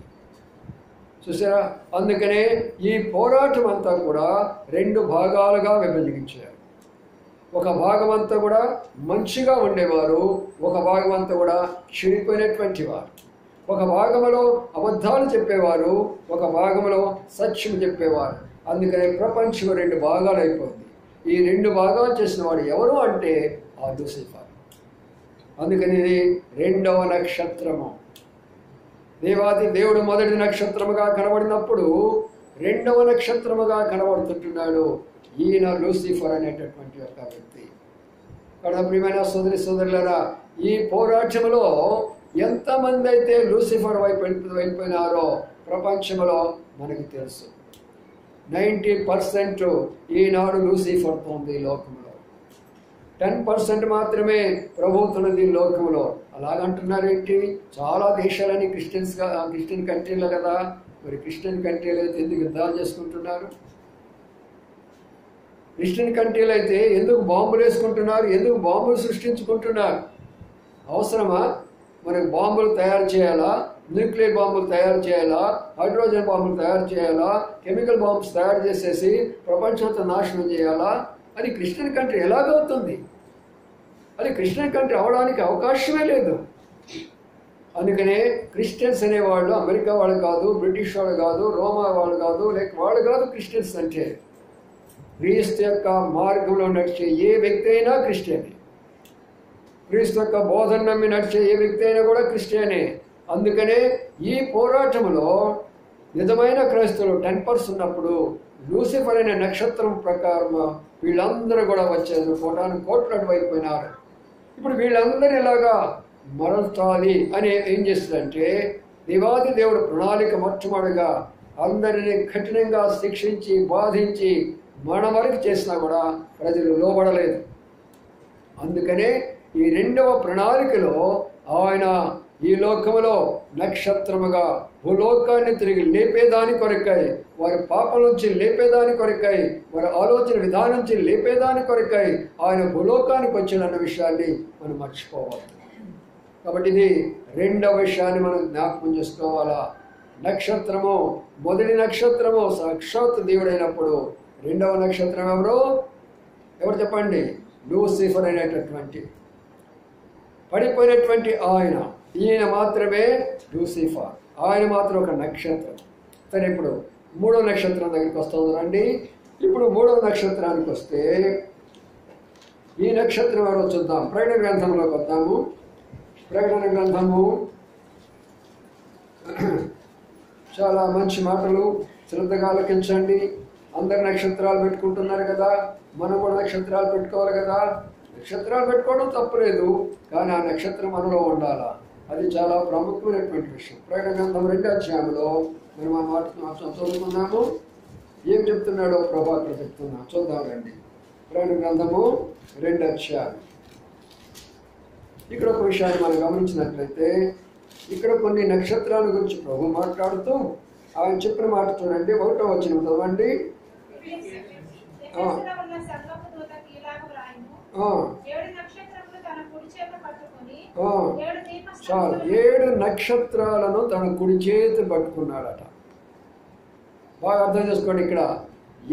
చూసారా? అందుకనే ఈ పోరాటం అంతా కూడా రెండు భాగాలుగా విభజించారు. ఒక భాగం అంతా కూడా మంచిగా ఉండేవారు, ఒక భాగం అంతా కూడా చెడిపోయినటువంటి వారు. ఒక భాగంలో అబద్ధాలు చెప్పేవారు, ఒక భాగంలో సత్యం చెప్పేవారు. అందుకనే ప్రపంచం రెండు భాగాలు అయిపోయింది. ఈ రెండు భాగాలు చేసిన వాడు ఎవరు అంటే ఆ లూసిఫర్. అందుకని ఇది రెండవ నక్షత్రము. దేవాది దేవుడు మొదటి నక్షత్రముగా కనబడినప్పుడు రెండవ నక్షత్రముగా కనబడుతుంటున్నాడు ఈయన లూసిఫర్ అనేటటువంటి ఒక వ్యక్తి. కాబట్టి ప్రియమైన సోదరి సోదరులారా, ఈ పోరాటంలో ఎంతమంది అయితే లూసిఫర్ వైపు వెళ్ళిపోయినారో ప్రపంచంలో మనకు తెలుసు. 90% ఈనాడు లూసిఫర్తో ఉంది లోకంలో. 10% మాత్రమే ప్రభుత్వన్నది లోకంలో. అలాగంటున్నారేంటి? చాలా దేశాలని క్రిస్టియన్ కంట్రీలు కదా. మరి క్రిస్టియన్ కంట్రీలు అయితే ఎందుకు యుద్ధాలు చేసుకుంటున్నారు? క్రిస్టియన్ కంట్రీలు అయితే ఎందుకు బాంబులు వేసుకుంటున్నారు? ఎందుకు బాంబులు సృష్టించుకుంటున్నారు? అవసరమా? మనకు బాంబులు తయారు చేయాలా, న్యూక్లియర్ బాంబులు తయారు చేయాలా, హైడ్రోజన్ బాంబులు తయారు చేయాలా, కెమికల్ బాంబ్స్ తయారు చేసేసి ప్రపంచంతో నాశనం చేయాలా? అది క్రిస్టియన్ కంట్రీ ఎలాగవుతుంది? అది క్రిస్టియన్ కంట్రీ అవడానికి అవకాశమే లేదు. అందుకనే క్రిస్టియన్స్ అనేవాళ్ళు అమెరికా వాళ్ళు కాదు, బ్రిటిష్ వాళ్ళు కాదు, రోమా వాళ్ళు కాదు, లేక వాళ్ళు కాదు క్రిస్టియన్స్ అంటే. క్రీస్తు యొక్క మార్గంలో నడిచే ఏ వ్యక్తి అయినా క్రిస్టియనే. క్రీస్తు యొక్క బోధన నమ్మి నడిచే ఏ వ్యక్తి అయినా కూడా క్రిస్టియనే. అందుకనే ఈ పోరాటంలో నిజమైన క్రైస్తవులు 10% ఉన్నప్పుడు లూసిఫర్ అనే నక్షత్రం ప్రకారం వీళ్ళందరూ కూడా వచ్చారు, కోటాను అయిపోయినారు. ఇప్పుడు వీళ్ళందరూ ఇలాగా మరల్చాలి అని ఏం చేస్తుందంటే, దేవాది దేవుడు ప్రణాళిక మొట్టమొదటిగా అందరినీ కఠినంగా శిక్షించి బాధించి మన వరకు చేసినా కూడా ప్రజలు లోబడలేదు. అందుకనే ఈ రెండవ ప్రణాళికలో ఆయన ఈ లోకములో నక్షత్రముగా భూలోకాన్ని తిరిగి లేపేదాని కొరకై, వారి పాపం నుంచి లేపేదాని కొరకై, వారి ఆలోచన విధానం నుంచి లేపేదాని కొరకై ఆయన భూలోకానికి వచ్చిన విషయాన్ని మనం మర్చిపోవాలి. కాబట్టి ఇది రెండవ విషయాన్ని మనం జ్ఞాపకం చేసుకోవాలా. నక్షత్రము, మొదటి నక్షత్రము సాక్షాత్ దేవుడైనప్పుడు రెండవ నక్షత్రం ఎవరు చెప్పండి? లూసిఫర్ అనేటటువంటి పడిపోయినటువంటి ఆయన. ఈయన మాత్రమే లూసిఫర్, ఆయన మాత్రం ఒక నక్షత్రం. సరే, ఇప్పుడు మూడో నక్షత్రం దగ్గరికి వస్తుంది రండి. ఇప్పుడు మూడవ నక్షత్రానికి వస్తే ఈ నక్షత్రం ఎవరో చూద్దాం. ప్రకటన గ్రంథంలోకి వద్దాము. ప్రకటన గ్రంథము చాలా మంచి మాటలు, శ్రద్ధగా ఆలకించండి. అందరు నక్షత్రాలు పెట్టుకుంటున్నారు కదా, మనం కూడా నక్షత్రాలు పెట్టుకోవాలి కదా. నక్షత్రాలు పెట్టుకోవడం తప్పులేదు, కానీ ఆ నక్షత్రం మనలో ఉండాలా. అది చాలా ప్రాముఖ్యమైనటువంటి విషయం. ప్రకటన గ్రంథం 2వ అధ్యాయంలో మనం ఆ మాట చదువుతున్నాము. ఏం చెప్తున్నాడో ప్రభాకర్ చెప్తున్నాం, చూద్దాం రండి. ప్రకటన గ్రంథము 2వ అధ్యాయం. ఇక్కడ ఒక విషయాన్ని మనం గమనించినట్లయితే, ఇక్కడ కొన్ని నక్షత్రాల గురించి ప్రభు మాట్లాడుతూ ఆయన చెప్పిన మాట చూడండి. 1వ వచనం చదవండి. చాలు, 7 నక్షత్రాలను తన కుడి చేతి పట్టుకున్నాడట. బాగా అర్థం చేసుకోండి. ఇక్కడ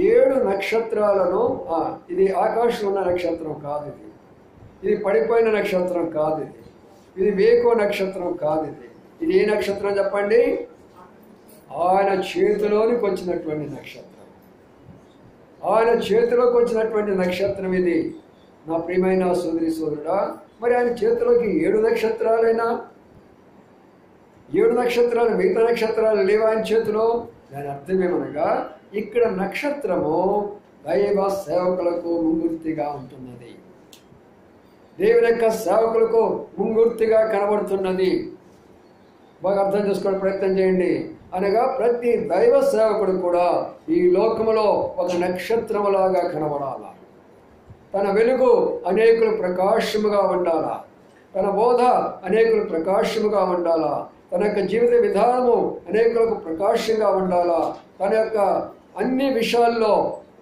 7 నక్షత్రాలను, ఇది ఆకాశంలో ఉన్న నక్షత్రం కాదు, ఇది పడిపోయిన నక్షత్రం కాదు, ఇది వేకో నక్షత్రం కాదు, ఇది ఏ నక్షత్రం చెప్పండి? ఆయన చేతిలోనికి వచ్చినటువంటి నక్షత్రం. ఆయన చేతిలోకి వచ్చినటువంటి నక్షత్రం ఇది. నా ప్రియమైన సోదరి సోదరుడా, మరి ఆయన చేతిలోకి 7 నక్షత్రాలైనా, 7 నక్షత్రాలు, మిగతా నక్షత్రాలు లేవు ఆయన చేతిలో. దాని అర్థమేమనగా ఇక్కడ నక్షత్రము దైవ సేవకులకు ముంగుర్తిగా ఉంటున్నది, దేవుని యొక్క సేవకులకు ముంగుర్తిగా కనబడుతున్నది. బాగా అర్థం చేసుకోవడానికి ప్రయత్నం చేయండి. అనగా ప్రతి దైవ సేవకుడు కూడా ఈ లోకములో ఒక నక్షత్రములాగా కనబడాలా. తన వెలుగు అనేకులు ప్రకాశముగా ఉండాలా, తన బోధ అనేకులు ప్రకాశముగా ఉండాలా, తన యొక్క జీవిత విధానము అనేకులకు ప్రకాశంగా ఉండాలా, తన యొక్క అన్ని విషయాల్లో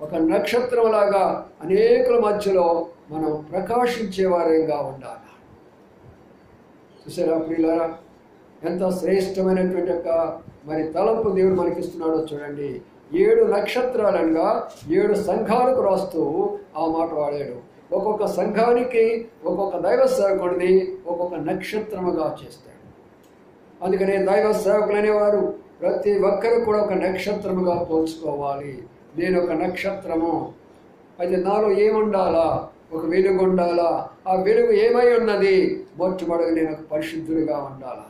ఒక నక్షత్రంలాగా అనేకుల మధ్యలో మనం ప్రకాశించే వారంగా ఉండాలి. చూసారా ప్రియులారా, ఎంత శ్రేష్టమైనటువంటి యొక్క మరి తలంపు దేవుడు మనకిస్తున్నాడో చూడండి. 7 నక్షత్రాలనగా 7 సంఘాలకు రాస్తూ ఆ మాట వాడాడు. ఒక్కొక్క సంఘానికి ఒక్కొక్క దైవ సేవకుడిని ఒక్కొక్క నక్షత్రముగా చేస్తాడు. అందుకనే దైవ సేవకులు అనేవారు ప్రతి ఒక్కరు కూడా ఒక నక్షత్రముగా పోల్చుకోవాలి. నేను ఒక నక్షత్రము, అయితే నాలో ఏముండాలా? ఒక వెలుగు ఉండాలా. ఆ వెలుగు ఏమై ఉన్నది? మొట్టమొదటిగా నేను ఒక పరిశుద్ధుడిగా ఉండాలా,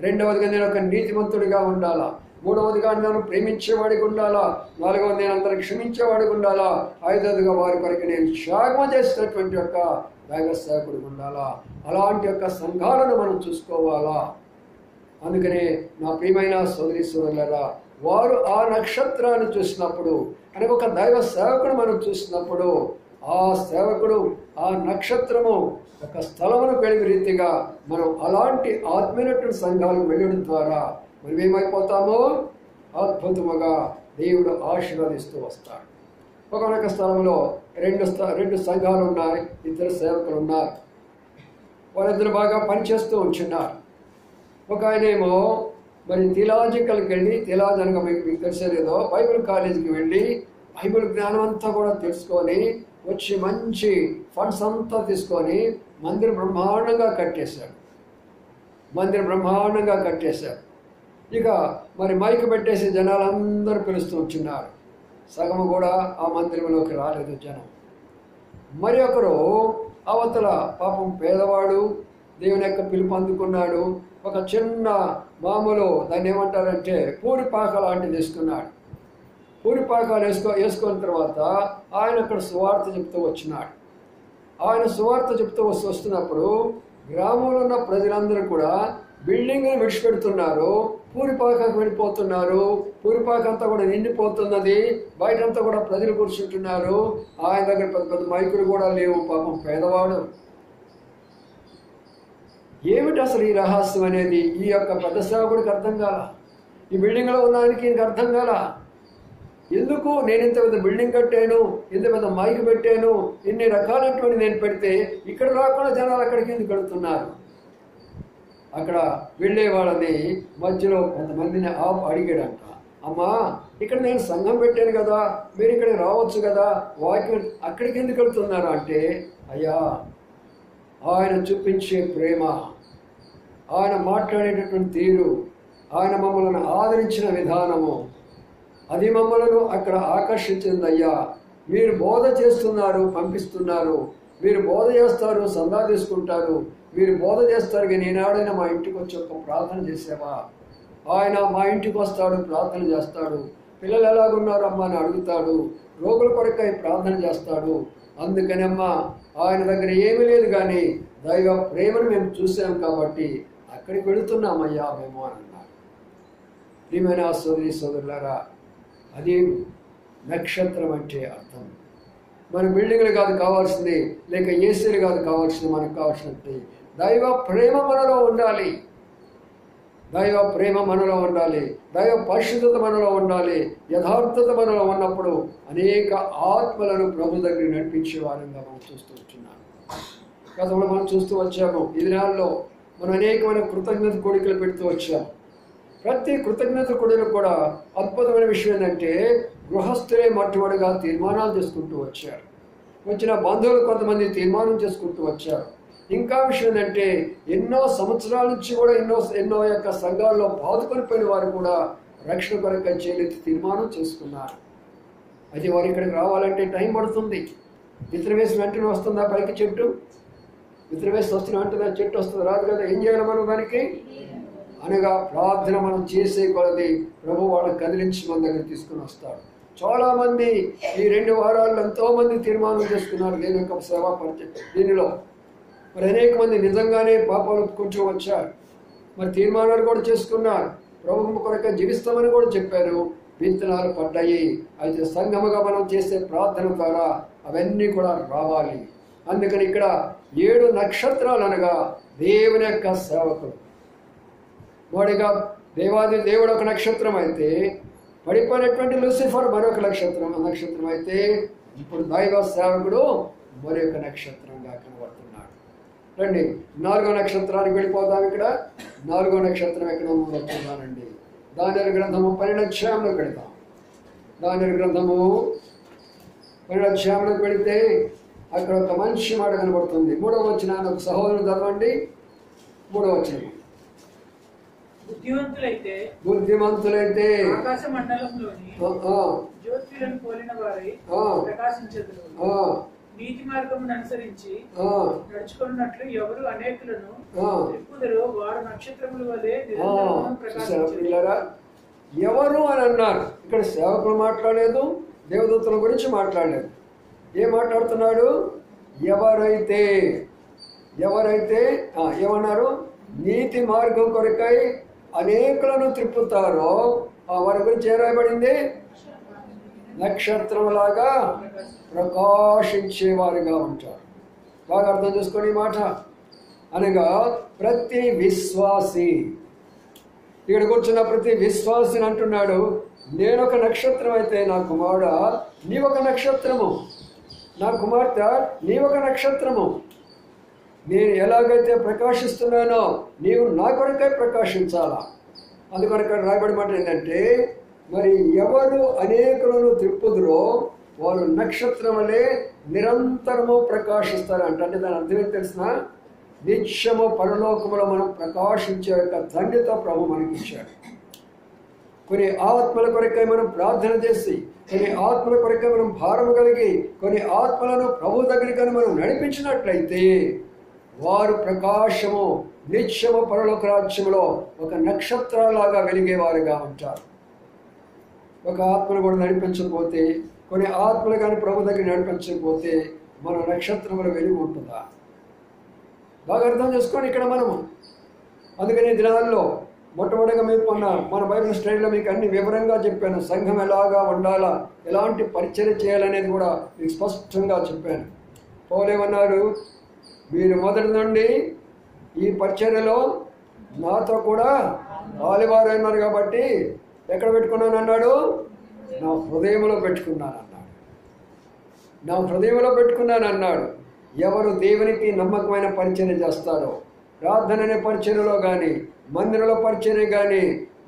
రెండవదిగా నేను ఒక నీతిమంతుడిగా ఉండాలా, మూడవదిగా నేను ప్రేమించేవాడికి ఉండాలా, నాలుగవది నేను అందరికి క్షమించేవాడికి ఉండాలా, ఐదవదిగా వారి కొరకు నేను త్యాగం చేసినటువంటి యొక్క దైవ సేవకుడికి ఉండాలా. అలాంటి యొక్క సంఘాలను మనం చూసుకోవాలా. అందుకనే నా ప్రియమైన సోదరి సోదరులారా, వారు ఆ నక్షత్రాన్ని చూసినప్పుడు, అంటే ఒక దైవ సేవకుడు మనం చూసినప్పుడు, ఆ సేవకుడు ఆ నక్షత్రము ఒక స్థలమును కలిగి రీతిగా మనం అలాంటి ఆత్మీయటువంటి సంఘాలకు వెళ్ళడం ద్వారా మనం ఏమైపోతామో అద్భుతముగా దేవుడు ఆశీర్వదిస్తూ వస్తాడు. ఒకనొక స్థలంలో రెండు సంఘాలు ఉన్నాయి, 2 సేవకులు ఉన్నారు. వారిద్దరు బాగా పనిచేస్తూ ఉంటున్నారు. ఒక ఆయనేమో మరి థియలాజికల్కి వెళ్ళి, థియలాజీ అనగా మీకు తెలిసేదో బైబిల్ కాలేజీకి వెళ్ళి బైబిల్ జ్ఞానం అంతా కూడా తెలుసుకొని వచ్చి మంచి ఫండ్స్ అంతా తీసుకొని మందిరం బ్రహ్మాండంగా కట్టేశాడు. ఇక మరి మైక్ పెట్టేసి జనాలందరూ పిలుస్తూ వచ్చినారు. సగము కూడా ఆ మందిరంలోకి రాలేదు జనం. మరి ఒకరు అవతల పాపం పేదవాడు దేవుని యొక్క పిలుపు అందుకున్నాడు. ఒక చిన్న మామూలు దాన్ని ఏమంటారంటే పూరిపాక లాంటిది తీసుకున్నాడు. పూరిపాకాలు వేసుకున్న తర్వాత ఆయన అక్కడ సువార్త చెప్తూ వచ్చినాడు. ఆయన సువార్త చెప్తూ వస్తున్నప్పుడు గ్రామంలో ఉన్న ప్రజలందరూ కూడా బిల్డింగ్ని విడిచిపెడుతున్నారు, పూరిపాకకు వెళ్ళిపోతున్నారు. పూరిపాక అంతా కూడా నిండిపోతున్నది, బయటంతా కూడా ప్రజలు కూర్చుంటున్నారు. ఆయన దగ్గర పెద్ద పెద్ద మైకులు కూడా లేవు. పాపం పేదవాడు. ఏమిటి అసలు ఈ రహస్యం అనేది ఈ యొక్క పెద్ద సేవకుడికి అర్థం కాల. ఈ బిల్డింగ్లో ఉన్నానికి ఈయనకి అర్థం కాల. ఎందుకు నేను ఇంత పెద్ద బిల్డింగ్ కట్టాను, ఇంత పెద్ద మైక్ పెట్టాను, ఇన్ని రకాలైనటువంటి నేను పెడితే ఇక్కడ రాకుండా జనాలు అక్కడికి ఎందుకు వెళుతున్నారు? అక్కడ వెళ్ళే వాళ్ళని మధ్యలో కొంతమందిని అడిగాడంట, అమ్మా ఇక్కడ నేను సంఘం పెట్టాను కదా, మీరు ఇక్కడికి రావచ్చు కదా, వాక్యం అక్కడికి ఎందుకు వెళ్తున్నారు అంటే, అయ్యా ఆయన చూపించే ప్రేమ, ఆయన మాట్లాడేటటువంటి తీరు, ఆయన మమ్మల్ని ఆదరించిన విధానము, అది మమ్మల్ని అక్కడ ఆకర్షించిందయ్యా. మీరు బోధ చేస్తున్నారు, పంపిస్తున్నారు, మీరు బోధ చేస్తారు, సందా తీసుకుంటారు, మీరు బోధ చేస్తారు, కానీ నేనాడైనా మా ఇంటికి వచ్చి ఒక ప్రార్థన చేసావా? ఆయన మా ఇంటికి వస్తాడు, ప్రార్థన చేస్తాడు, పిల్లలు ఎలాగున్నారు అమ్మా అని అడుగుతాడు, రోగుల కొరకై ప్రార్థన చేస్తాడు. అందుకనమ్మా ఆయన దగ్గర ఏమీ లేదు, కానీ దైవ ప్రేమను మేము చూసాం కాబట్టి అక్కడికి వెళుతున్నామయ్యా మేము అని అన్నారు. ప్రియమైన సోదరి సోదరులారా, అది నక్షత్రం అంటే అర్థం. మన బిల్డింగ్లు కాదు కావాల్సింది, లేక ఏసీలు కాదు కావాల్సింది, మనకు కావాల్సినట్టు దైవ ప్రేమ మనలో ఉండాలి. దైవ ప్రేమ మనలో ఉండాలి, దైవ పరిశుద్ధత మనలో ఉండాలి, యథార్థత మనలో ఉన్నప్పుడు అనేక ఆత్మలను ప్రభు దగ్గర నడిపించే వారంగా మనం చూస్తూ వచ్చున్నాం. గతంలో మనం చూస్తూ వచ్చాము. ఈ దినాల్లో మనం అనేకమైన కృతజ్ఞత కోడికలు పెడుతూ వచ్చాము. ప్రతి కృతజ్ఞత కోడిలో కూడా అద్భుతమైన విషయం ఏంటంటే గృహస్థులే మొట్టమొదటిగా తీర్మానాలు చేసుకుంటూ వచ్చారు. వచ్చిన బంధువులు కొంతమంది తీర్మానం చేసుకుంటూ వచ్చారు. ఇంకా విషయం ఏంటంటే ఎన్నో సంవత్సరాల నుంచి కూడా ఎన్నో యొక్క సంఘాల్లో బాదుకొని పోయిన వారు కూడా రక్షణ కొరకు చేలెత్తి తీర్మానం చేసుకున్నారు. అది వారు ఇక్కడికి రావాలంటే టైం పడుతుంది. విత్తనం వేసిన వెంటనే వస్తుందా పైకి చెట్టు? విత్తనం వేసి వస్తున్న వెంటనే చెట్టు వస్తుంది? రాదు కదా. ఏం చేయాలి మనం దానికి? అనగా ప్రార్థన మనం చేసే కొలది ప్రభు వాళ్ళని కదిలించి మన దగ్గర తీసుకుని వస్తాడు. చాలామంది ఈ 2 వారాల్లో ఎంతోమంది తీర్మానం చేసుకున్నారు దేని యొక్క సేవా పరిచయం దీనిలో. మరి అనేక మంది నిజంగానే పాపాలు ఒప్పుకుంటూ వచ్చారు. మరి తీర్మానాలు కూడా చేసుకున్నారు. ప్రభుత్వం కొరకు జీవిస్తామని కూడా చెప్పారు. విత్తనాలు పడ్డాయి. అయితే సంఘముగా మనం చేసే ప్రార్థన ద్వారా అవన్నీ కూడా రావాలి. అందుకని ఇక్కడ 7 నక్షత్రాలు అనగా దేవుని యొక్క సేవకులు. వాడిగా దేవాది దేవుడు ఒక నక్షత్రం అయితే, పడిపోయినటువంటి లూసిఫర్ మరొక నక్షత్రం అయితే, ఇప్పుడు దైవ సేవకుడు మరొక నక్షత్రంగా కనబడుతున్నాడు. రండి 4వ నక్షత్రానికి వెళ్ళిపోదాం. ఇక్కడ 4వ నక్షత్రం ఎక్కడ ఉందో చూద్దానండి. దానియేలు గ్రంథము 12వ అధ్యాయంలోకి వెళదాం. దానియేలు గ్రంథము 12వ అధ్యాయంలోకి వెళితే అక్కడ ఒక మంచి మాట కనబడుతుంది. 3వ వచనాన్ని ఒక సహోదరుడు చదవండి. 3వ వచనం. బుద్ధిమంతులైతే
ఆకాశ మండలంలోని జ్యోతిలను పోలిన వారై ప్రకాశించెదరు. నీతి మార్గమును అనుసరించి నడుచుకున్నట్లు ఎవరు అనేకులను త్రిప్పుదరో వారు నక్షత్రముల వలె నిరంతరము ప్రకాశించెదరు.
ఎవరు అని అన్నారు. ఇక్కడ సేవకులు మాట్లాడలేదు, దేవదూతల గురించి మాట్లాడలేదు. ఏం మాట్లాడుతున్నాడు? ఎవరైతే ఏమన్నారు? నీతి మార్గం కొరకై అనేకులను త్రిప్పుతారో వారి గురించి ఏం రాయబడింది? నక్షత్రంలాగా ప్రకాశించేవారుగా ఉంటారు. బాగా అర్థం చేసుకోండి ఈ మాట. అనగా ప్రతి విశ్వాసి, ఇక్కడ కూర్చున్న ప్రతి విశ్వాసిని అంటున్నాడు, నేనొక నక్షత్రం అయితే నా కుమారుడా నీవొక నక్షత్రము, నా కుమార్తె నీవొక నక్షత్రము. నేను ఎలాగైతే ప్రకాశిస్తున్నానో నీవు నా కొరకై ప్రకాశించాలా. అందుకొరకు రాయబడి మాట ఏంటంటే, మరి ఎవరు అనేకులను త్రిప్పుదురో వారు నక్షత్రం వలె నిరంతరము ప్రకాశిస్తారంట. అంటే దాని అర్థం ఏంటి తెలిసిన? నిత్యము పరలోకములో మనం ప్రకాశించే యొక్క ధన్యత ప్రభు మనకి ఇచ్చాడు. కొన్ని ఆత్మల కొరకై మనం ప్రార్థన చేసి, కొన్ని ఆత్మల కొరకై మనం భారము కలిగి, కొన్ని ఆత్మలను ప్రభు దగ్గరికి మనం నడిపించినట్లయితే వారు ప్రకాశము నిత్యము పరలోక రాజ్యంలో ఒక నక్షత్రాలాగా వెలిగేవారుగా ఉంటారు. ఒక ఆత్మను కూడా నడిపించకపోతే, కొన్ని ఆత్మలు కానీ ప్రభు దగ్గర నడిపించకపోతే మన నక్షత్రముల వెలుగు ఉంటుందా? బాగా అర్థం చేసుకోండి ఇక్కడ మనము. అందుకని దినాల్లో మొట్టమొదటిగా మీకు మన బైబిల్ స్టడీలో మీకు అన్ని వివరంగా చెప్పాను. సంఘం ఎలాగా ఉండాలా, ఎలాంటి పరిచర్య చేయాలనేది కూడా మీకు స్పష్టంగా చెప్పాను. పౌలేమన్నారు, మీరు మొదటి నుండి ఈ పరిచర్యలో నాతో కూడా పాలువారు అన్నారు కాబట్టి ఎక్కడ పెట్టుకున్నాను అన్నాడు? నా హృదయంలో పెట్టుకున్నాను అన్నాడు. నా హృదయంలో పెట్టుకున్నాను అన్నాడు. ఎవరు దేవునికి నమ్మకమైన పరిచర్య చేస్తారో, ప్రార్థన అనే పరిచర్యలో కానీ మందిరంలో పరిచర్య కానీ,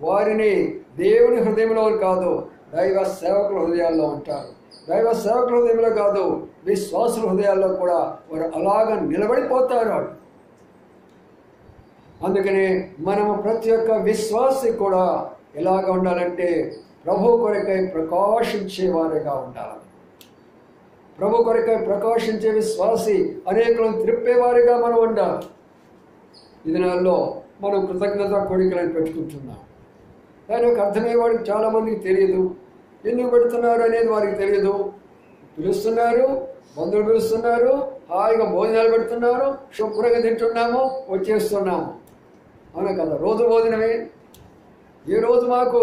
వారిని దేవుని హృదయంలో కాదు దైవ సేవకుల హృదయాల్లో ఉంటారు. దైవ సేవకుల హృదయంలో కాదు విశ్వాసుల హృదయాల్లో కూడా వారు అలాగ నిలబడిపోతారు. అందుకని మనము ప్రతి ఒక్క విశ్వాసి కూడా ఎలాగ ఉండాలంటే ప్రభు కొరకై ప్రకాశించేవారుగా ఉండాలి. ప్రభు కొరకై ప్రకాశించే విశ్వాసి అనేకులను త్రిప్పేవారిగా మనం ఉండాలి. ఈ దినాల్లో మనం కృతజ్ఞత కోడికలను పెట్టుకుంటున్నాం. దాని యొక్క అర్థమయ్యే వాడికి చాలామందికి తెలియదు. ఎందుకు పెడుతున్నారు అనేది వారికి తెలియదు. పిలుస్తున్నారు, బంధువులు పిలుస్తున్నారు, హాయిగా భోజనాలు పెడుతున్నారు, శుభ్రంగా తింటున్నాము, వచ్చేస్తున్నాము. అవునా కదా? రోజు భోజనమే. ఈ రోజు మాకు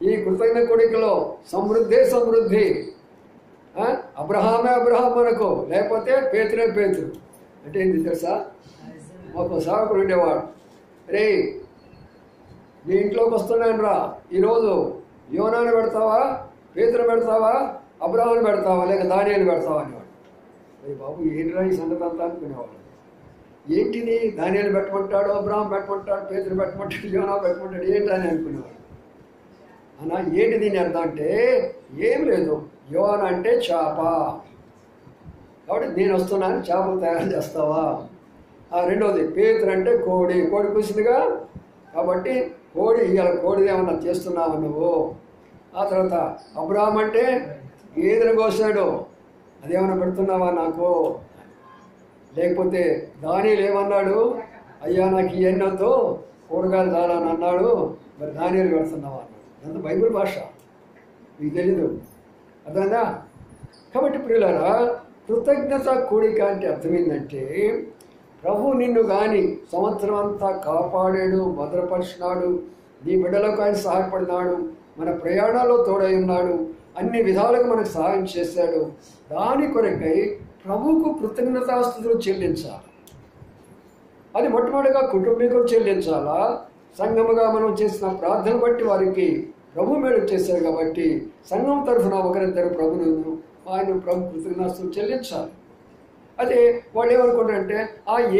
ఈ కృతజ్ఞ కోడికలో సమృద్ధి సమృద్ధి. అబ్రహామే అబ్రహాం మనకు, లేకపోతే పేతురే పేతురు. అంటే ఏంటి తెలుసా? మాకు సేవకుడు ఉండేవాడు, రే నీ ఇంట్లోకి వస్తున్నాను రా, ఈరోజు యోనాను పెడతావా, పేతురు పెడతావా, అబ్రహాముని పెడతావా, లేక దానియేలు పెడతావా అనేవాడు. రే బాబు ఏంటిరా ఈ సంగతి అంతా అనుకునేవాడు. ఏంటిది? దానియేలు పెట్టమంటాడు, అబ్రహాం పెట్టమంటాడు, పేతురు పెట్టమంటాడు, యోనా పెట్టమంటాడు, ఏంటి అని అనుకునేవాడు. అన్నా ఏంటి దీని అర్థం అంటే ఏం లేదు. యోనా అంటే చేప కాబట్టి నేను వస్తున్నాను, చేపలు తయారు చేస్తావా. రెండవది పేతురు అంటే కోడి, కోడి కూసిందిగా కాబట్టి కోడి, ఇవాళ కోడి ఏమన్నా చేస్తున్నావు నువ్వు. ఆ తర్వాత అబ్రహాం అంటే గేదెను కోసాడు, అదేమన్నా పెడుతున్నావా నాకు. లేకపోతే దానియేలు ఏమన్నాడు, అయ్యా నాకు ఇవన్నీ వద్దు, కూరగాయలు చాలని అన్నాడు, మరి దానియేలు పెడుతున్నావా అన్నాడు. అంత బైబిల్ భాష మీకు తెలీదు, అర్థమైందా? కాబట్టి ప్రియులారా, కృతజ్ఞత కూడిక అంటే అర్థమైందంటే ప్రభు నిన్ను కానీ సంవత్సరం అంతా కాపాడాడు, భద్రపరిచినాడు, నీ బిడ్డలకు ఆయన సహాయపడినాడు, మన ప్రయాణాల్లో తోడై ఉన్నాడు, అన్ని విధాలుగా మనకు సహాయం చేశాడు. దాని కొరకై ప్రభువుకు కృతజ్ఞతాస్తుతులు చెల్లించాలి. అది మొట్టమొదటిగా కుటుంబీకులు చెల్లించాలా. సంఘముగా మనం చేసిన ప్రార్థన బట్టి వారికి ప్రభు మేలు చేశారు కాబట్టి సంఘం తరఫున ఒకరిద్దరు ప్రభును ఆయన ప్రభు కృతజ్ఞతాస్తుతులు చెల్లించాలి. అదే వాళ్ళు ఏమనుకుంటారంటే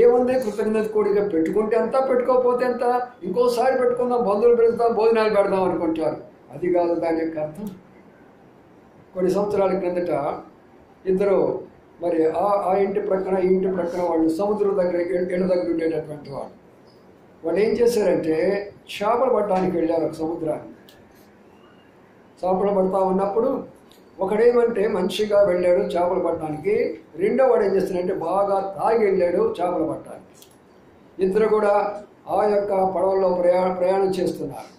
ఏముంది కృతజ్ఞత కోడిగా పెట్టుకుంటే అంతా, పెట్టుకోకపోతే ఎంత, ఇంకోసారి పెట్టుకుందాం, బంధువులు పెడతాం, భోజనాలు పెడదాం అనుకుంటారు. అది కాదు దాని యొక్క అర్థం. కొన్ని సంవత్సరాల క్రిందట ఇద్దరు మరి ఆ ఇంటి ప్రక్కన ఈ ఇంటి ప్రక్కన వాళ్ళు సముద్రం దగ్గర ఇళ్ళ దగ్గర ఉండేటటువంటి వాళ్ళు ఏం చేశారంటే చేపలు పట్టడానికి వెళ్ళారు ఒక సముద్రాన్ని. చేపలు పడతా ఉన్నప్పుడు ఒకడేమంటే మంచిగా వెళ్ళాడు చేపలు పట్టడానికి, రెండో వాడు ఏం చేస్తాడంటే బాగా తాగి వెళ్ళాడు చేపలు పట్టడానికి. ఇద్దరు కూడా ఆ యొక్క పడవల్లో ప్రయాణం చేస్తున్నారు.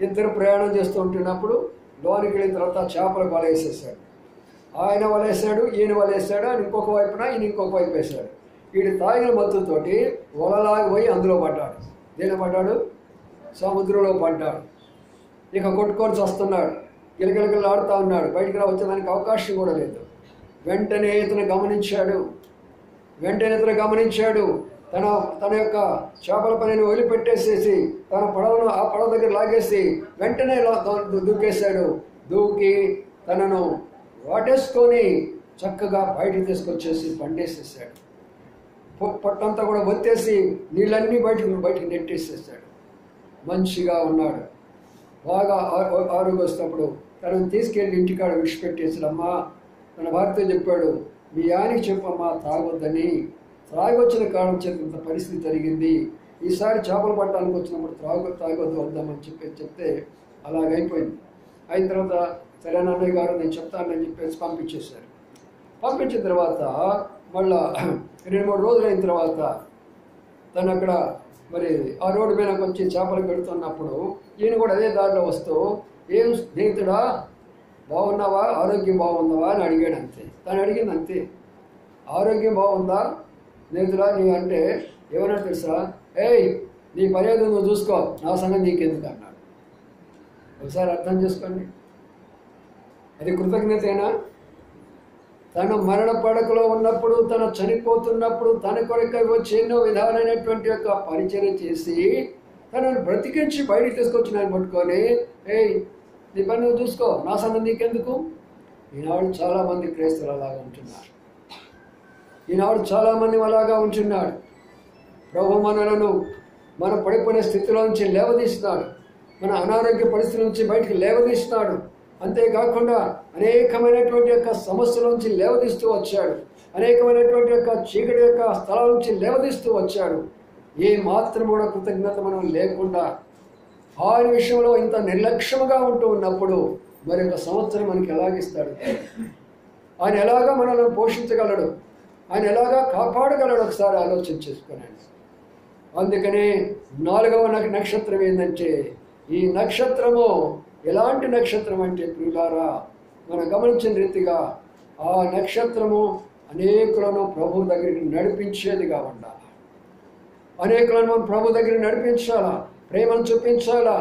ఇద్దరు ప్రయాణం చేస్తూ ఉంటున్నప్పుడు లోనికి వెళ్ళిన తర్వాత చేపలకు వలేసేసాడు. ఆయన వలేసాడు, ఈయన వలేసాడు, ఆయన ఇంకొక వైపున, ఈయన ఇంకొక వైపు వేసాడు. వీడు తాగిన మత్తుతోటి వలలాగి పోయి అందులో పడ్డాడు. దేని పడ్డాడు? సముద్రంలో పడ్డాడు. ఇక కొట్టుకొని వస్తున్నాడు, గిలగిలగిలాడుతూ ఉన్నాడు, బయటికి వచ్చేదానికి అవకాశం కూడా లేదు. వెంటనే ఇతను గమనించాడు, తన యొక్క చేపల పనిని వదిలిపెట్టేసేసి తన పడవను ఆ పడవ దగ్గర లాగేసి వెంటనే దూకేశాడు. దూకి తనను వాటేసుకొని చక్కగా బయటికి తీసుకొచ్చేసి పండేసేసాడు. పొట్టంతా కూడా ఒత్తేసి నీళ్ళన్నీ బయటికి నెట్టేసేస్తాడు. మంచిగా ఉన్నాడు, బాగా ఆరోగ్యం వస్తున్నప్పుడు తనను తీసుకెళ్ళి ఇంటికాడ విడిచిపెట్టేసాడమ్మా. తన భార్యతో చెప్పాడు, మీ ఆయనకి చెప్పమ్మా తాగొద్దని, తాగొచ్చిన కారణం చేత ఇంత పరిస్థితి జరిగింది, ఈసారి చేపలు పట్టడానికి వచ్చినప్పుడు తాగొద్దు వద్దామని చెప్తే అలాగైపోయింది. అయిన తర్వాత సరే అన్నయ్య గారు నేను చెప్తానని చెప్పేసి పంపించేశారు. పంపించిన తర్వాత మళ్ళా 2-3 రోజులు అయిన తర్వాత తను అక్కడ మరి ఆ రోడ్డు మీద వచ్చి చేపలు పెడుతున్నప్పుడు ఈయన కూడా అదే దారిలో వస్తూ, ఏం స్నేహితుడా బాగున్నావా, ఆరోగ్యం బాగుందావా అని అడిగాడు. అంతే, తను అడిగింది అంతే. ఆరోగ్యం బాగుందా స్నేహితుడా నీ అంటే ఏమన్నా తెలుసా, ఏయ్ నీ పర్యాదం నువ్వు చూసుకో, నా సంగతి నీకెందుకు అన్నాడు. ఒకసారి అర్థం చేసుకోండి, అది కృతజ్ఞతేనా? తను మరణ పడకలో ఉన్నప్పుడు, తను చనిపోతున్నప్పుడు తన కొరకై వచ్చి ఎన్నో విధాలైనటువంటి యొక్క పరిచయం చేసి తనను బ్రతికించి బయటికి తీసుకొచ్చి నేను పట్టుకొని, ఏయ్ నీ పని నువ్వు చూసుకో, నా సంగతి నీకెందుకు? ఈనాడు చాలామంది క్రైస్తవులు అలాగా ఉంటున్నారు. ఈనాడు చాలామంది అలాగా ఉంటున్నాడు. ప్రభు మనలను మన పడిపోయిన స్థితిలో నుంచి లేవదీస్తున్నాడు, మన అనారోగ్య పరిస్థితుల నుంచి బయటికి లేవదీస్తున్నాడు. అంతేకాకుండా అనేకమైనటువంటి యొక్క సమస్యల నుంచి లేవదీస్తూ వచ్చాడు, అనేకమైనటువంటి యొక్క చీకటి యొక్క స్థలాల నుంచి లేవదీస్తూ వచ్చాడు. ఏ మాత్రం కూడా కృతజ్ఞత మనం లేకుండా ఆయన విషయంలో ఇంత నిర్లక్ష్యంగా ఉంటూ ఉన్నప్పుడు మరి ఒక సంవత్సరం మనకి ఎలాగిస్తాడు? ఆయన ఎలాగా మనల్ని పోషించగలడు? ఆయన ఎలాగా కాపాడగలడు? ఒకసారి ఆలోచన చేసుకోనండి. అందుకనే 4వ నక్షత్రం ఏంటంటే, ఈ నక్షత్రము ఎలాంటి నక్షత్రం అంటే ప్రియులారా, మనం గమనించిన రీతిగా ఆ నక్షత్రము అనేకులను ప్రభు దగ్గరికి నడిపించేదిగా ఉండాలి. అనేకులను మనం ప్రభు దగ్గరికి నడిపించాలా, ప్రేమను చూపించాలా,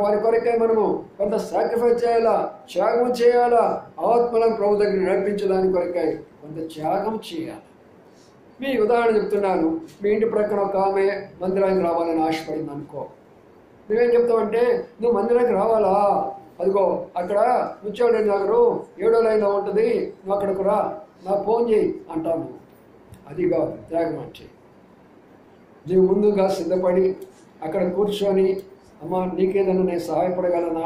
వారి కొరకై మనము కొంత సాక్రిఫైస్ చేయాలా, త్యాగం చేయాలా. ఆత్మలను ప్రభు దగ్గరికి నడిపించడానికి కొరకై కొంత త్యాగం చేయాలి. మీ ఉదాహరణ చెప్తున్నాను. మీ ఇంటి ప్రక్కన ఒక ఆమె మందిరానికి రావాలని ఆశపడింది అనుకో, నువ్వేం చెప్తావంటే, నువ్వు మందిరానికి రావాలా, అదిగో అక్కడ ముచ్చాడు నగరు 7వ లైన్లో ఉంటుంది, నువ్వు అక్కడికి రా, నాకు ఫోన్ చేయి అంటాను. అది కాదు త్యాగం అంటే. నువ్వు ముందుగా సిద్ధపడి అక్కడ కూర్చొని, అమ్మ నీకేదన్నా నేను సహాయపడగలనా,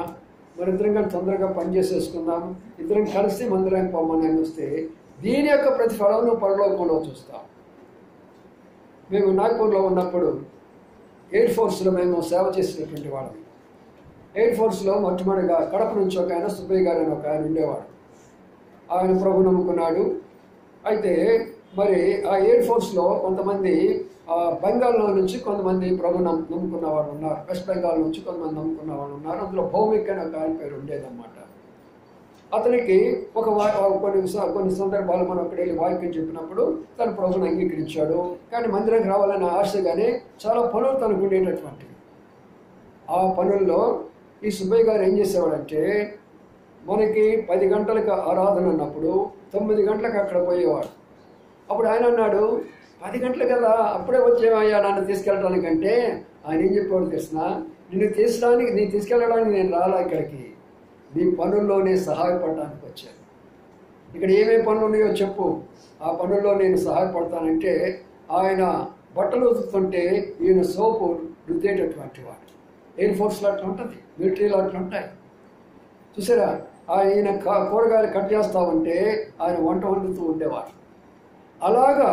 మరి ఇద్దరం కానీ తొందరగా పనిచేసేసుకుందాం, ఇద్దరం కలిసి మందిరానికి పోమని వస్తే దీని యొక్క ప్రతిఫలం నువ్వు పరలోకంలో చూస్తావు. మేము నాగ్పూర్లో ఉన్నప్పుడు ఎయిర్ ఫోర్స్లో మేము సేవ చేసినటువంటి వాళ్ళం. ఎయిర్ ఫోర్స్లో మొట్టమొదటిగా కడప నుంచి ఒక ఆయన సుబ్బయ్య గారు అని ఒక ఆయన ఉండేవాడు. ఆయన ప్రభు నమ్ముకున్నాడు. అయితే మరి ఆ ఎయిర్ ఫోర్స్లో కొంతమంది బెంగాల్లో నుంచి కొంతమంది ప్రభు నమ్ముకున్న వాళ్ళు ఉన్నారు, వెస్ట్ బెంగాల్ నుంచి కొంతమంది నమ్ముకున్న వాళ్ళు ఉన్నారు. అందులో భౌమిక్ అని ఒక ఆయన పేరు ఉండేదన్నమాట. అతనికి కొన్ని సందర్భాలు మనం అక్కడ వెళ్ళి వాక్యం చెప్పినప్పుడు తను ప్రభుని అంగీకరించాడు. కానీ మందిరానికి రావాలనే ఆశగానే చాలా పనులు తనకు ఉండేటటువంటివి. ఆ పనుల్లో ఈ సుబ్బయ్య గారు ఏం చేసేవాడంటే, మనకి 10 గంటలకు ఆరాధన ఉన్నప్పుడు 9 గంటలకు అక్కడ పోయేవాడు. అప్పుడు ఆయన అన్నాడు, 10 గంటలు కదా అప్పుడే వచ్చేవయ్యా నన్ను తీసుకెళ్ళడానికంటే. ఆయన ఏం చెప్పాడు తెలిసిన, నిన్ను తీసుకెళ్ళడానికి నేను రాలా, ఇక్కడికి నీ పనుల్లోనే సహాయపడడానికి వచ్చాను. ఇక్కడ ఏమేమి పనులు ఉన్నాయో చెప్పు, ఆ పనుల్లో నేను సహాయపడతానంటే ఆయన బట్టలు ఉతుకుతుంటే ఈయన సోపు రుద్దేటటువంటి వాడు. ఎయిర్ ఫోర్స్లో అట్లా ఉంటుంది, మిలిటరీలో అట్లా ఉంటాయి చూసారా. ఆయన కూరగాయలు కట్ చేస్తూ ఉంటే ఆయన వంట వండుతూ ఉండేవాడు. అలాగా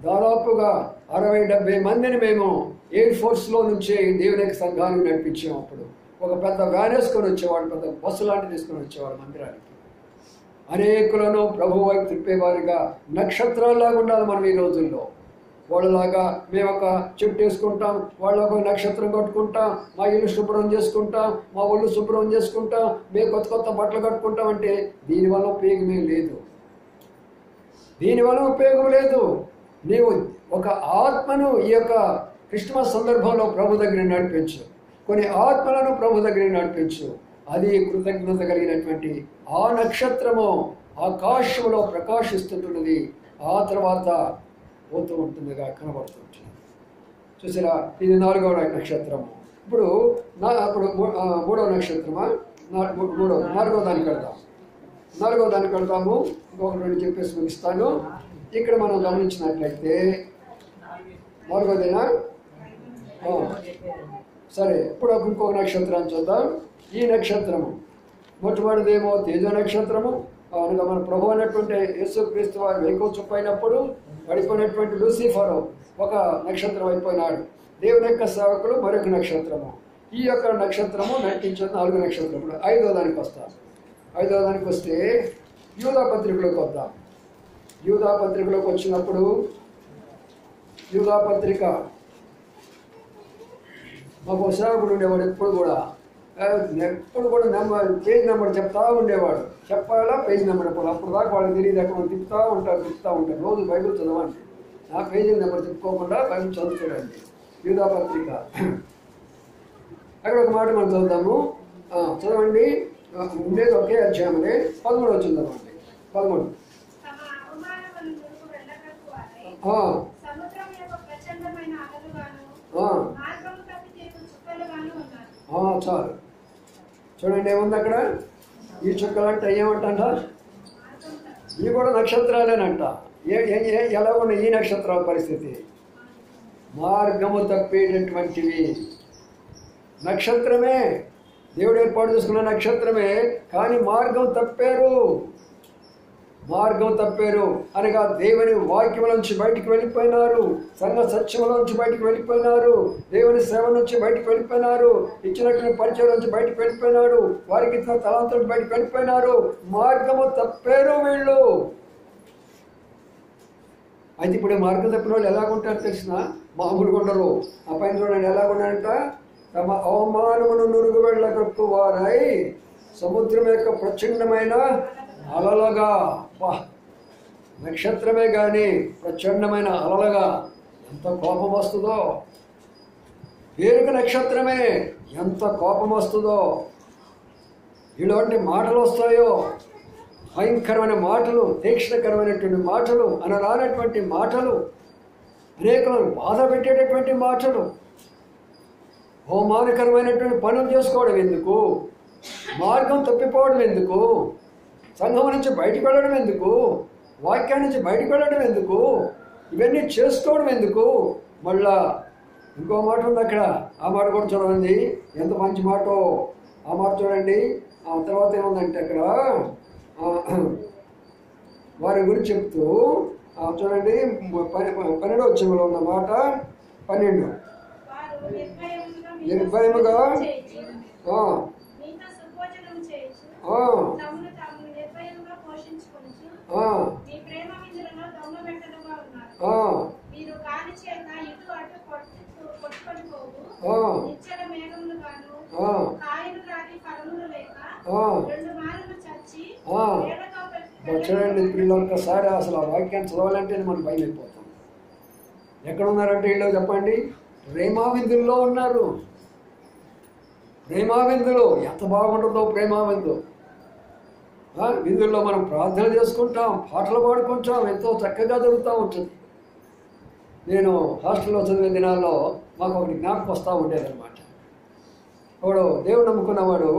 దాదాపుగా 60-70 మందిని మేము ఎయిర్ ఫోర్స్లో నుంచే దేవుని యొక్క సంఘానికి నడిపించాము. అప్పుడు ఒక పెద్ద వ్యాన్ వేసుకొని వచ్చేవాడు, పెద్ద బస్సు లాంటివి తీసుకొని వచ్చేవాడు మందిరానికి. అనేకులను ప్రభు వైపు తిప్పేవారిగా నక్షత్రాల్లాగా ఉండాలి మనం ఈ రోజుల్లో. వాళ్ళలాగా మేము ఒక చెట్టు వేసుకుంటాం, వాళ్ళు ఒక నక్షత్రం కట్టుకుంటాం, మా ఇల్లు శుభ్రం చేసుకుంటాం, మా ఒళ్ళు శుభ్రం చేసుకుంటాం, మేము కొత్త కొత్త బట్టలు కట్టుకుంటాం అంటే దీనివల్ల ఉపయోగమే లేదు. దీనివల్ల ఉపయోగం లేదు. నీవు ఒక ఆత్మను ఈ యొక్క క్రిస్మస్ సందర్భంలో ప్రభు దగ్గర నడిపించు, కొన్ని ఆత్మలను ప్రభు దగ్గర నడిపించు. అది కృతజ్ఞత కలిగినటువంటి ఆ నక్షత్రము ఆకాశంలో ప్రకాశిస్తుంటున్నది, ఆ తర్వాత పోతూ ఉంటుందిగా కనబడుతుంటుంది. చూసారా, ఇది 4వ నక్షత్రము. ఇప్పుడు 3వ నక్షత్రమా, 4వ దానికి వెళ్దాం. 4వ దానికి వెళ్దాము. ఇంకొక 2 చెప్పేసి ముగిస్తాను. ఇక్కడ మనం గమనించినట్లయితే 4వదేనా? సరే, ఇప్పుడు ఇంకొక నక్షత్రాన్ని చూద్దాం. ఈ నక్షత్రము మొట్టమొదటిదేమో తేజ నక్షత్రము. అనగా మన ప్రభు అయినటువంటి యేసుక్రీస్తు వారు వెలుగు చూపైనప్పుడు పడిపోయినటువంటి లూసిఫరు ఒక నక్షత్రం అయిపోయినాడు. దేవుని యొక్క సేవకులు మరొక నక్షత్రము. ఈ యొక్క నక్షత్రము నటించిన 4 నక్షత్రములు. 5వ దానికి వస్తాం. 5వ దానికి వస్తే యూదా పత్రికలోకి వద్దాం. యూదా పత్రికలోకి వచ్చినప్పుడు యూదా పత్రిక మాకు సేవకుడు ఉండేవాడు. ఎప్పుడు కూడా పేజ్ నెంబర్ చెప్తా ఉండేవాడు. చెప్పాలా పేజ్ నెంబర్ చెప్పాలి. అప్పుడు దాకా వాళ్ళకి తెలియదు. ఎక్కడ తిప్పుతూ ఉంటారు. రోజు బైబిల్ చదవండి. ఆ పేజీ నెంబర్ చెప్పుకోకుండా బైబిల్ చదువుకోండి. యూదా పత్రిక అక్కడ ఒక మాట మనం చదువుతాము. చదవండి. ఉండేది ఒకే అధ్యాయమే. 13 వచ్చింది చదవండి. 13. చాలు. చూడండి ఏముంది అక్కడ. ఈ చుక్కలు అంటే ఏమంట? ఇవి కూడా నక్షత్రాలేనంట. ఎలా ఉన్నాయి ఈ నక్షత్రాల పరిస్థితి? మార్గము తప్పేటటువంటివి. నక్షత్రమే, దేవుడు ఏర్పాటు చేసుకున్న నక్షత్రమే, కానీ మార్గం తప్పారు. అనగా దేవుని వాక్యములోంచి బయటికి వెళ్ళిపోయినారు. సంఘ సత్యములోంచి బయటికి వెళ్ళిపోయినారు. దేవుని సేవ నుంచి బయటికి వెళ్ళిపోయినారు. ఇచ్చినటువంటి పరిచయం నుంచి బయటికి వెళ్ళిపోయినారు. వారికి ఇచ్చిన తలాంతులు బయటికి వెళ్ళిపోయినారు. మార్గము తప్పారు వీళ్ళు. అయితే ఇప్పుడు మార్గం తప్పిన వాళ్ళు ఎలాగుంటారు తెలిసిన? మామూలుగా ఉండరు. ఆ పైన చూడండి ఎలాగున్నారంట. తమ అవమానమును నురుగు వెళ్ళగొట్టు వారై సముద్రం యొక్క ప్రచండమైన అలలుగా. నక్షత్రమే కానీ ప్రచండమైన అలలుగా ఎంత కోపం వస్తుందో. పేరుకు నక్షత్రమే ఎంత కోపం వస్తుందో. ఇలాంటి మాటలు వస్తాయో, భయంకరమైన మాటలు, తీక్షణకరమైనటువంటి మాటలు, అనరానటువంటి మాటలు, అనేకలను బాధ పెట్టేటటువంటి మాటలు, అవమానకరమైనటువంటి పనులు చేసుకోవడం ఎందుకు? మార్గం తప్పిపోవడం ఎందుకు? సంఘం నుంచి బయటకు వెళ్ళడం ఎందుకు? వాక్యాన్ని నుంచి బయటకు వెళ్ళడం ఎందుకు? ఇవన్నీ చేసుకోవడం ఎందుకు? మళ్ళా ఇంకో మాట ఉంది అక్కడ. ఆ మాట కూడా చూడండి, ఎంత మంచి మాటో. ఆ మాట చూడండి. ఆ తర్వాత ఏముందంటే అక్కడ వారి గురించి చెప్తూ చూడండి 12వ వచనంలో ఉన్న మాట. 12 నిర్భయముగా చూడండి. వీళ్ళు ఒక్కసారి అసలు ఆ వాక్యాన్ని చదవాలంటే మనం భయం అయిపోతాం. ఎక్కడ ఉన్నారంటే వీళ్ళు చెప్పండి? ప్రేమావిందుల్లో ఉన్నారు. ప్రేమావిందులు ఎంత బాగుంటుందో. ప్రేమావిందు విందుల్లో మనం ప్రార్థన చేసుకుంటాం, పాటలు పాడుకుంటాం, ఎంతో చక్కగా జరుగుతూ ఉంటుంది. నేను హాస్టల్లో చదివే దినాల్లో మాకు ఒకటి జ్ఞాపకం వస్తూ ఉండేదన్నమాట. వాడు దేవుడు నమ్ముకున్నవాడు,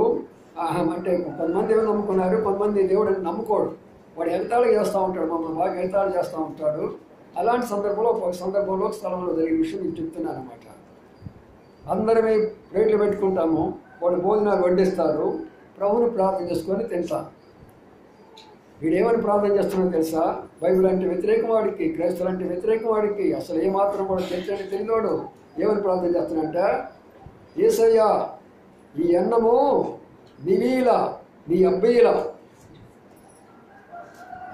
అంటే కొంతమంది దేవుడు నమ్ముకున్నారు, కొంతమంది దేవుడు నమ్ముకోడు. వాడు ఎగతాళి చేస్తూ ఉంటాడు, మమ్మల్ని బాగా ఎగతాళి చేస్తూ ఉంటాడు. అలాంటి సందర్భంలో ఒక స్థలంలో జరిగిన విషయం మీకు చెప్తున్నాను అనమాట. అందరమే ప్లేట్లు పెట్టుకుంటాము, వాళ్ళు భోజనాలు వడ్డిస్తారు, ప్రభువుని ప్రార్థన చేసుకొని తింటాం. వీడేమని ప్రార్థన చేస్తున్నాడో తెలుసా? బైబిల్ అంటే వ్యతిరేకం వాడికి, క్రైస్తవులు అంటే వ్యతిరేకం వాడికి, అసలు ఏమాత్రం కూడా తెలియనోడు ఏమని ప్రార్థన చేస్తున్నాడంట? యేసయ్యా, ఈ అన్నము నివీల నీ అబ్బీల,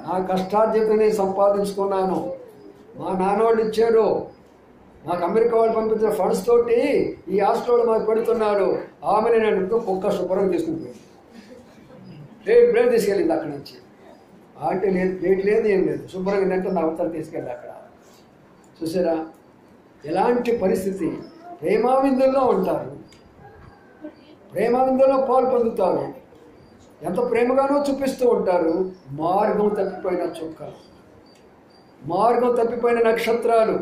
నా కష్టార్జితని సంపాదించుకున్నాను, మా నాన్నవాళ్ళు ఇచ్చారు, నాకు అమెరికా వాళ్ళు పంపించిన ఫండ్స్ తోటి ఈ హాస్టల్ మాకు పెడుతున్నారు. ఆమెని నేను కుక్క శుభ్రం తీసుకుని ప్లేట్ తీసుకెళ్ళింది అక్కడి నుంచి. అంటే లేదు, ప్లేట్ లేదు, ఏం లేదు, శుభ్రంగా అంటే నా అవతల తీసుకెళ్ళి అక్కడ. చూసారా ఎలాంటి పరిస్థితి? ప్రేమావిందుల్లో ఉంటారు, ప్రేమావిందుల్లో పాలు పొందుతారు, ఎంత ప్రేమగానో చూపిస్తూ ఉంటారు. మార్గం తప్పిపోయిన చుక్కలు, మార్గం తప్పిపోయిన నక్షత్రాలు.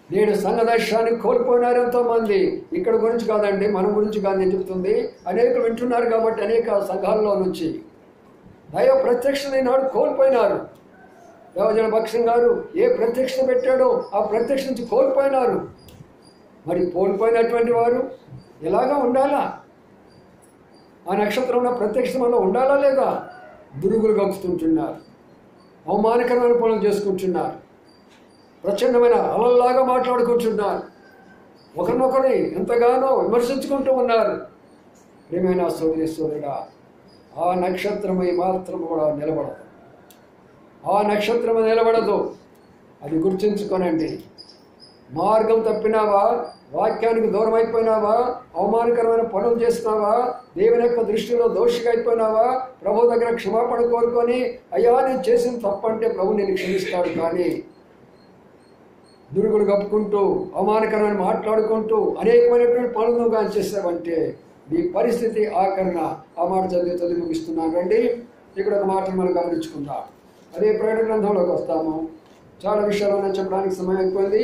నేడు సంఘదర్శాన్ని కోల్పోయినారు ఎంతోమంది. ఇక్కడ గురించి కాదండి, మన గురించి కాదు నేను చెప్తుంది. అనేకులు వింటున్నారు కాబట్టి అనేక సంఘాల్లో నుంచి దైవ ప్రత్యక్షత నాడు కోల్పోయినారు. దేవజన భక్షన్ గారు ఏ ప్రత్యక్ష పెట్టాడో ఆ ప్రత్యక్ష నుంచి కోల్పోయినారు. మరి కోల్పోయినటువంటి వారు ఎలాగా ఉండాలా? ఆ నక్షత్రంలో ప్రత్యక్షంలో ఉండాలా లేదా? దురుగులు గంపుతుంటున్నారు, అవమానకరమైన పనులు చేసుకుంటున్నారు, ప్రచండమైన అలల్లాగా మాట్లాడుకుంటున్నారు, ఒకరినొకరిని ఎంతగానో విమర్శించుకుంటూ ఉన్నారు. ప్రియమైన సోదరీశ్వరుడా, ఆ నక్షత్రము మాత్రం కూడా నిలబడదు. ఆ నక్షత్రము నిలబడదు. అది గుర్తుంచుకోనండి. మార్గం తప్పినావా, వాక్యానికి దూరం అయిపోయినావా, అవమానకరమైన పనులు చేసినావా, దేవుని యొక్క దృష్టిలో దోషిగా అయిపోయినావా, ప్రభు దగ్గర క్షమాపణ కోరుకొని అయ్యా నేను చేసిన తప్పంటే ప్రభు నేను క్షమిస్తాడు. కానీ దురుగులు కప్పుకుంటూ అవమానకరమైన మాట్లాడుకుంటూ అనేకమైనటువంటి పనులు కానీ చేసావంటే నీ పరిస్థితి ఆఖరణ. ఆ మాట చదివి ముగిస్తున్నాను రండి. ఇక్కడ ఒక మాటను మనం గమనించుకుందాం. అదే ప్రకటన గ్రంథంలోకి వస్తాము. చాలా విషయాలు చెప్పడానికి సమయం అయిపోయింది.